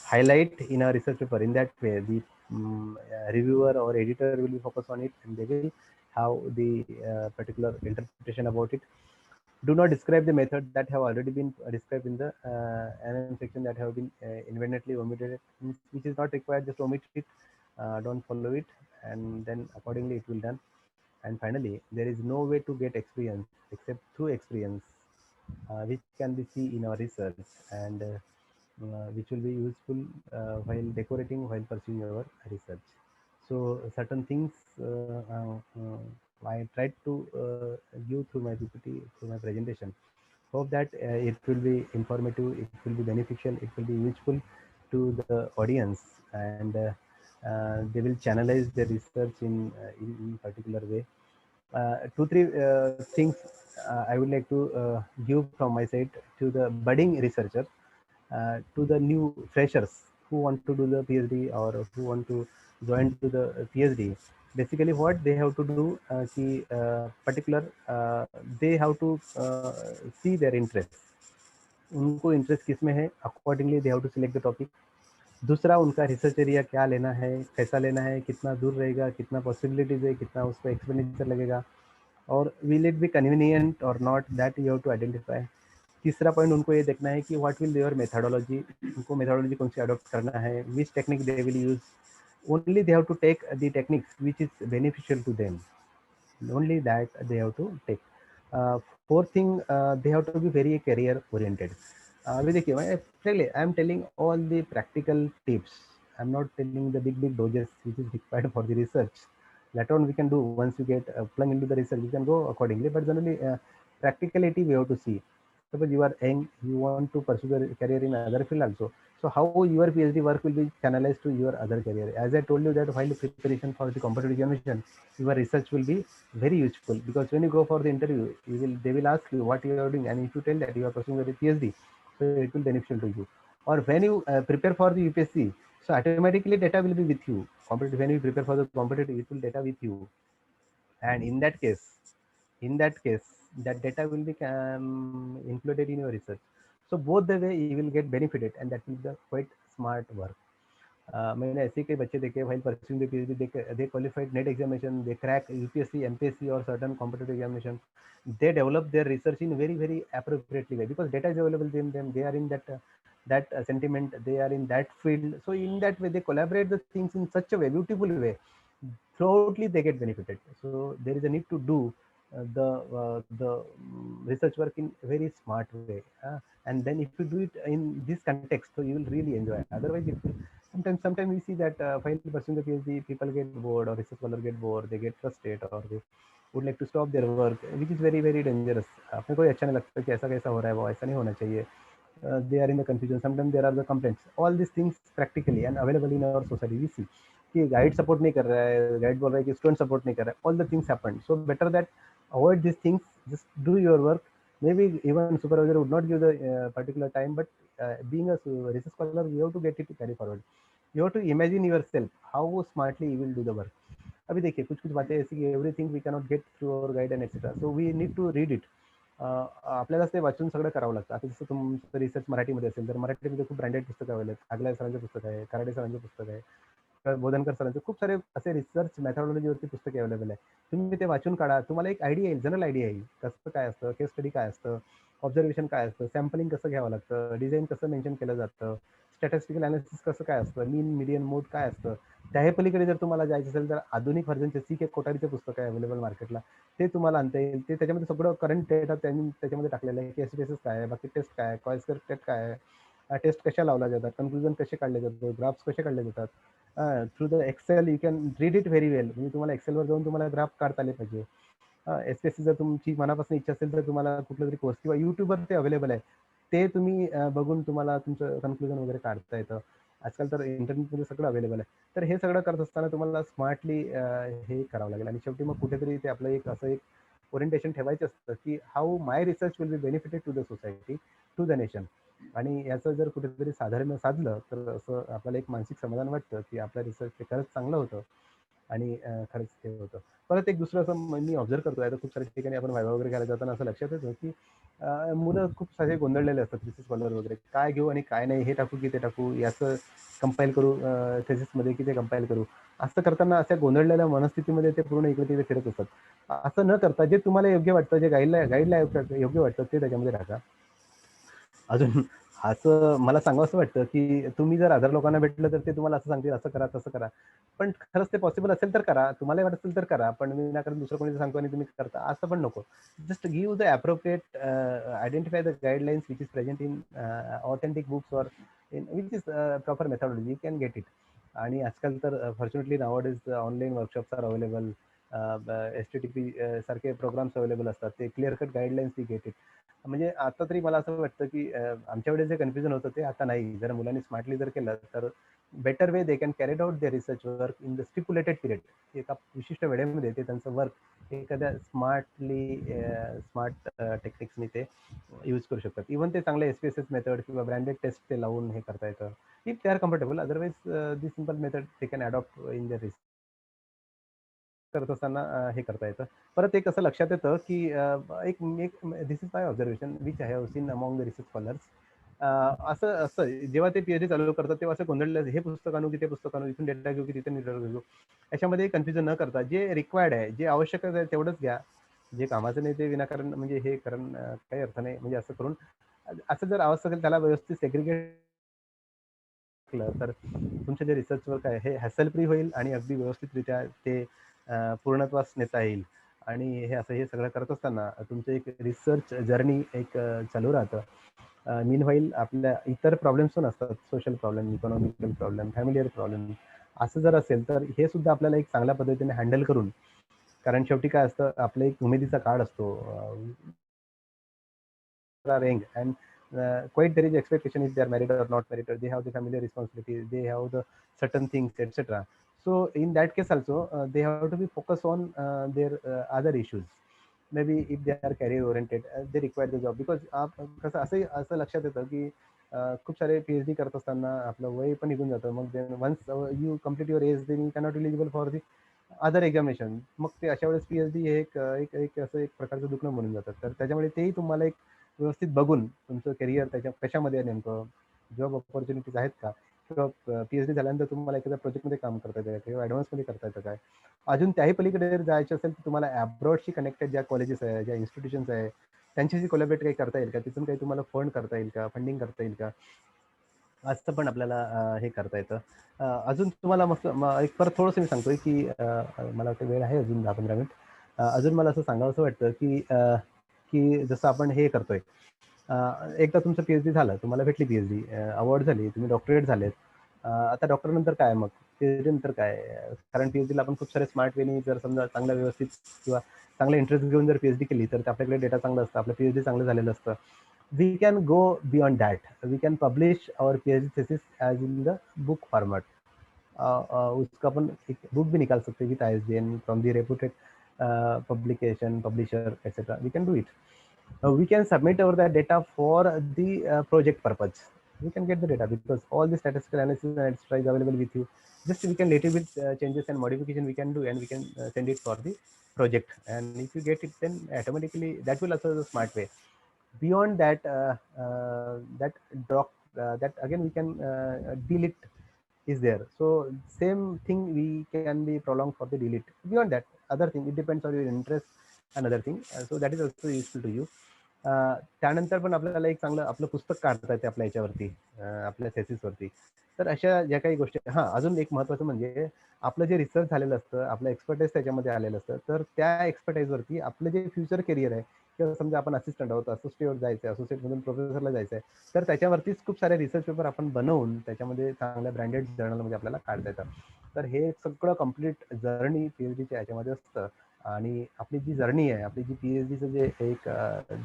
Speaker 1: highlight in our research paper. In that way, the reviewer or editor will be focused on it and they will have the particular interpretation about it. Do not describe the method that have already been described in the NM section that have been inadvertently omitted, which is not required, just omit it, don't follow it, and then accordingly it will done. And finally, there is no way to get experience except through experience, which can be seen in our research and which will be useful while decorating, while pursuing our research. So certain things I tried to give through my PPT, through my presentation. Hope that it will be informative, it will be beneficial, it will be useful to the audience, and they will channelize their research in particular way. Two, three things I would like to give from my side to the budding researcher, to the new freshers who want to do the PhD or who want to join to the PhD. Basically, what they have to do, particular, they have to see their interest. उनको interest किस में है, accordingly they have to select the topic. दूसरा, उनका research area क्या लेना है, कैसा लेना है, कितना दूर रहेगा, कितना पॉसिबिलिटीज है, कितना उस पर एक्सपेंडिचर लगेगा, और विल इट बी कन्वीनियंट और not, that you have to identify. तीसरा पॉइंट उनको ये देखना है कि व्हाट विल देयर मेथोडोलॉजी, उनको मेथोडोलॉजी कौन सी अडॉप्ट करना है, which technique they will use. Only they have to take the techniques which is beneficial to them, only that they have to take. Fourth thing, they have to be very career oriented. अभी देखिए, I am telling all the practical tips. I am not telling the big doses which is required for the research. Later on we can do, once you get plunged into the research, you can go accordingly. But generally, practicality we have to see. Suppose you are young, you want to pursue the career in other field also. So how your PhD work will be channelized to your other career? As I told you that while the preparation for the competitive examination, your research will be very useful, because when you go for the interview, they will ask you what you are doing, and if you tell that you are pursuing a PhD, so it will be beneficial to you. Or when you prepare for the UPSC, so automatically data will be with you. Competitive, when you prepare for the competitive, it will data with you, and in that case, that data will be included in your research. So both the way you will get benefited, and that will be the quite smart work. मैंने ऐसे कई बच्चे देखे while pursuing the PhD, they qualified NET examination, they crack UPSC, MPSC or certain competitive examination. They develop their research in very appropriately way, because data is available in them. They are in that sentiment, they are in that field. So in that way, they collaborate the things in such a way, beautiful way. Throughoutly they get benefited. So there is a need to do the research work in a very smart way, and then if you do it in this context, so you will really enjoy. Otherwise, it will, sometimes we see that while pursuing the PhD, people get bored, or research scholars get bored, they get frustrated, or they would like to stop their work, which is very dangerous. अपने को अच्छा नहीं लगता कि ऐसा कैसा हो रहा है, वो ऐसा नहीं होना चाहिए. They are in the confusion. Sometimes there are the complaints. All these things practically and available in our society we see. कि गाइड सपोर्ट नहीं कर रहा है, गाइड बोल रहा है कि स्टूडेंट सपोर्ट नहीं कर रहा है, all the things happened. So better that avoid this things, just do your work. Maybe even supervisor would not give the particular time, but being a research scholar, you have to get it to carry forward. You have to imagine yourself how smartly you will do the work. अभी देखिए कुछ कुछ बातें ऐसी की everything we cannot get through our guide and etcetera, so we need to read it. आपल्यालाच ते वाचून सगळं करावं लागतं. आता जसं तुमचं रिसर्च मराठीमध्ये असेल तर मराठीमध्ये खूप ब्रँडेड पुस्तकं अवेलेबल आहेत. आगला सरांचं पुस्तक आहे, कराडे सरांचं पुस्तक आहे, बोधनकर सरांचे खूप सारे असे रिसर्च मेथॉडॉलॉजीवरती पुस्तके अवेलेबल आहे. तुम्ही ते वाचून काढा, तुम्हाला एक आयडिया येईल, जनरल आयडिया येईल कसं काय असतं, केस स्टडी काय असतं, ऑब्झर्वेशन काय असतं, सॅम्पलिंग कसं घ्यावं लागतं, डिझाईन कसं मेन्शन केलं जातं, स्टॅटिस्टिकल अनालिसिस कसं काय असतं, मीन मीडियन मोड काय असतं. त्याही पलीकडे जर तुम्हाला जायचं असेल तर आधुनिक व्हर्जनचे CK कोठारीचे पुस्तक आहे अवेलेबल मार्केटला, ते तुम्हाला आणता येईल. ते त्याच्यामध्ये सगळं करंट डेटा त्यांनी त्याच्यामध्ये टाकलेलं आहे, केस बेसिस काय आहे, बाकी टेस्ट काय आहे, कॉयस्कर टेस्ट काय आहे, टेस्ट कशा लावल्या जातात, कन्क्लुजन कसे काढले जातात, ग्राफ्स कसे काढले जातात. Through the Excel you can read it very well. म्हणजे तुम्हाला एक्सेलवर जाऊन तुम्हाला ग्राफ काढता आले पाहिजे. SPSC जर तुमची मनापासून इच्छा असेल तर तुम्हाला कुठलं तरी कोर्स किंवा युट्यूबवर ते अवेलेबल आहे, ते तुम्ही बघून तुम्हाला तुमचं कन्क्लुजन वगैरे काढता येतं. आजकाल तर इंटरनेटमध्ये सगळं अवेलेबल आहे. तर हे सगळं करत असताना तुम्हाला स्मार्टली हे करावं लागेल. आणि शेवटी मग कुठेतरी ते आपलं एक असं एक ओरिएंटेशन ठेवायचं असतं की how my research will be benefited to the society, to the nation. आणि याचं जर कुठेतरी साधर्म्य साधलं तर असं आपल्याला एक मानसिक समाधान वाटतं की आपलं रिसर्च ते खरंच चांगलं होतं आणि खरंच ते होतं. परत एक दुसरं असं मी ऑब्झर्व करतोय, आता खूप साऱ्या ठिकाणी आपण व्हायवा वगैरे करायला जाताना असं लक्षात येतं की मुलं खूप सारे गोंधळलेले असतात रिसर्च स्कॉलर वगैरे, काय घेऊ आणि काय नाही, हे टाकू की ते टाकू, याचं कंपाईल करू थेसिसमध्ये की ते कंपाईल करू. असं करताना अशा गोंधळलेल्या मनस्थितीमध्ये ते पूर्ण इकडे तिकडे फिरत असतात. असं न करता जे तुम्हाला योग्य वाटतं, जे गाईडला योग्य वाटतं ते त्याच्यामध्ये टाका. अजून असं मला सांगावंसं वाटतं की तुम्ही जर 1000 लोकांना भेटलं तर ते तुम्हाला असं सांगतील, असं करा, तसं करा. पण खरंच ते पॉसिबल असेल तर करा, तुम्हाला वाटत असेल तर करा, पण मी विनाकारण दुसरं कोणी सांगतो आणि तुम्ही करता असं पण नको. Just give the appropriate, identify the guidelines which is present in authentic books or in which is proper methodology, you can get it. आणि आजकाल तर fortunately nowadays online workshops are available, STTP सारखे प्रोग्राम्स अवेलेबल असतात, ते clear cut guidelines ती get it. म्हणजे आता तरी मला असं वाटतं की आमच्या वेळेस जे कन्फ्युजन होतं ते आता नाही. जर मुलांनी स्मार्टली जर केलं तर better way they can carried out their research work in the stipulated period. एका विशिष्ट वेळेमध्ये ते त्यांचं वर्क एखाद्या स्मार्ट टेक्निक्सनी ते यूज करू शकतात. इव्हन ते चांगले SPSS मेथड किंवा ब्रँडेड टेस्ट ते लावून हे करता येतं. If they are comfortable, otherwise this simple method they can adopt in their research करत असताना हे करता येतं. परत एक असं लक्षात येतं की एक एक this is my observation which I have seen among the research scholars. असं असं जेव्हा ते PhD चालू करतात तेव्हा असं गोंधळलं, हे पुस्तक आणू की ते पुस्तक आणू, इथून डेटा घेऊ की तिथून डेटा घेऊ. याच्यामध्ये कन्फ्युजन न करता जे रिक्वायर्ड आहे, जे आवश्यक आहे तेवढंच घ्या. जे कामाचं नाही ते विनाकारण म्हणजे हे कारण काही अर्थ नाही. म्हणजे असं करून असं जर आवश्यक असेल त्याला व्यवस्थित सेग्रिगेट केलं तर तुमचं जे रिसर्च वर्क आहे हे हॅसल फ्री होईल आणि अगदी व्यवस्थितरित्या ते पूर्णत्वास नेता येईल. आणि हे असं हे सगळं करत असताना तुमचं एक रिसर्च जर्नी एक चालू राहतं. मीनव्हाईल आपल्या इतर प्रॉब्लेम्स पण असतात, social problem, economical problem, familiar problem. असं जर असेल तर हे सुद्धा आपल्याला एक चांगल्या पद्धतीने हँडल करून, कारण शेवटी काय असतं आपलं एक उमेदीचा काळ असतो. Young and quite there is expectation if they are married or not married, or they have the family responsibilities, they have the certain things, etc. So in that case also they have to be focused on their other issues. Maybe if they are career oriented, they require the job because कसं असं लक्षात येतं की खूप सारे PhD करत असताना आपलं वय पण निघून जातं. मग once you complete your age then you cannot eligible for the other examination. मग ते अशा वेळेस PhD हे एक असं एक प्रकारचं दुखणं म्हणून जातात. तर त्याच्यामुळे तेही तुम्हाला एक व्यवस्थित बघून तुमचं करिअर त्याच्या कशामध्ये आहे, नेमकं जॉब ऑपॉर्च्युनिटीज आहेत का, किंवा PhD झाल्यानंतर तुम्हाला एखाद्या प्रोजेक्टमध्ये काम करता येतं किंवा ॲडव्हान्समध्ये करता येतं काय. अजून त्याही पलीकडे जर जायचं असेल तर तुम्हाला ॲब्रॉडशी कनेक्टेड ज्या कॉलेजेस आहे, ज्या इन्स्टिट्यूशन्स आहे, त्यांच्याशी कोलॅबरेट काही करता येईल का, तिथून काही तुम्हाला फंड करता येईल का, फंडिंग करता येईल का, असं पण आपल्याला हे करता येतं. अजून तुम्हाला मस्त एक परत थोडंसं मी सांगतोय की मला वाटतं वेळ आहे अजून 10-15 मिनिट. अजून मला असं सांगावंसं वाटतं की की जसं आपण हे करतोय, एकदा तुमचं PhD झालं, तुम्हाला भेटली PhD, अवॉर्ड झाली, तुम्ही डॉक्टरेट झालेत. आता डॉक्टर नंतर काय मग? PhD नंतर काय? कारण PhDला आपण खूप सारे स्मार्ट वेनी जर समजा चांगला व्यवस्थित किंवा चांगला इंटरेस्ट घेऊन जर PhD केली तर आपल्याकडे डेटा चांगला असतं, आपलं PhD चांगलं झालेलं असतं. We can go beyond that. We can publish our PhD thesis as in the book format. उसका अपन एक बुक भी निकाल सकते हैं with ISBN from the reputed publication, publisher, etc. We can do it. We can submit our that data for the project purpose. We can get the data because all the statistical analysis and etc. is available with you. Just we can little bit changes and modification we can do, and we can send it for the project. And if you get it, then automatically that will also the smart way. Beyond that, that doc, that again we can delete is there. So same thing we can be prolonged for the delete. Beyond that, other thing, it depends on your interest, another thing. So that is also useful to you. त्यानंतर पण आपल्याला एक चांगलं आपलं पुस्तक काढता येते आपल्या याच्यावरती, आपल्या थेसिसवरती. तर अशा ज्या काही गोष्टी, हां, अजून एक महत्त्वाचं म्हणजे आपलं जे रिसर्च झालेलं असतं, आपलं एक्सपर्टाईज त्याच्यामध्ये आलेलं असतं, तर त्या एक्सपर्टाईजवरती आपलं जे फ्युचर करिअर आहे, किंवा समजा आपण असिस्टंट आहोत, असोसिएट जायचं आहे, असोसिएटमधून प्रोफेसरला जायचं आहे, तर त्याच्यावरतीच खूप सारे रिसर्च पेपर आपण बनवून त्याच्यामध्ये चांगल्या ब्रँडेड जर्नलमध्ये आपल्याला काढता येतं. तर हे सगळं कम्प्लीट जर्नी PhDच्या याच्यामध्ये असतं. आणि आपली जी जर्नी आहे, आपली जी PhDचं जे एक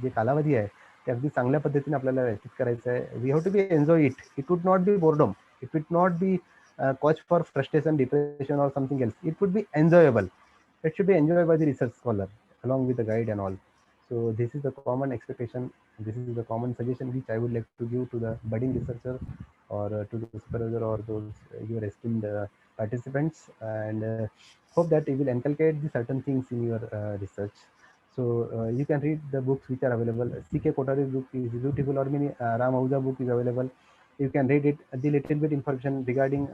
Speaker 1: जे कालावधी आहे, ते अगदी चांगल्या पद्धतीने आपल्याला व्यतीत करायचं आहे. We have to be enjoy it. It would not be boredom. It would not be cause for frustration, depression or something else. It would be enjoyable. It should be enjoyed by the research scholar along with the guide and all. So this is the common expectation. This is the common suggestion which I would like to give to the budding researcher or to the supervisor or those your esteemed participants, and hope that you will inculcate the certain things in your research. So you can read the books which are available. C.K. Kothari's book is beautiful, or many Ram Ahuja book is available. You can read it. The little bit information regarding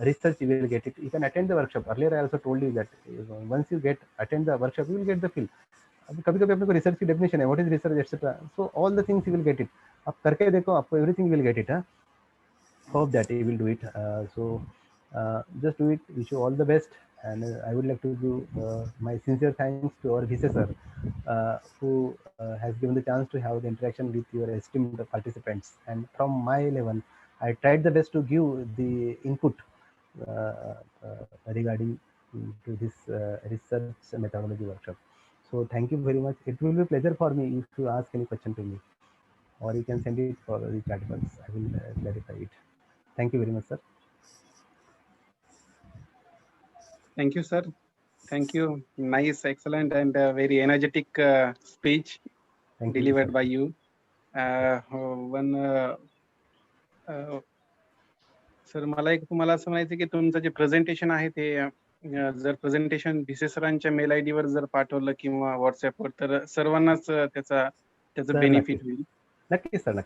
Speaker 1: research, you will get it. You can attend the workshop. Earlier I also told you that once you attend the workshop, you will get the feel. कभी कभी अपने को research की definition है, what is research etcetera. So all the things you will get it. आप करके देखो, आपको everything will get it. Hope that you will do it. So just do it. Wish you all the best. And I would like to give my sincere thanks to our VC sir, who has given the chance to have the interaction with your esteemed participants. And from my level, I tried the best to give the input regarding to this research methodology workshop. So thank you very much. It will be a pleasure for me if you ask any question to me, or you can send it for the chat box. I will clarify it. Thank you very much, sir.
Speaker 2: Thank you, sir. Thank you. Nice, excellent, and very energetic speech
Speaker 1: Thank you,
Speaker 2: delivered
Speaker 1: sir.
Speaker 2: by you. One sir, मला एक तुम्हाला असं म्हणायचं की तुमचं जे presentation आहे ते जर प्रेझेंटेशन VC सरांच्या मेल ID वर जर पाठवलं किंवा WhatsApp वर, तर सर्वांनाच त्याचं
Speaker 1: सर
Speaker 2: बेनिफिट
Speaker 1: नक्कीच.
Speaker 2: होईल.
Speaker 1: नक्कीच सर, नक्कीच.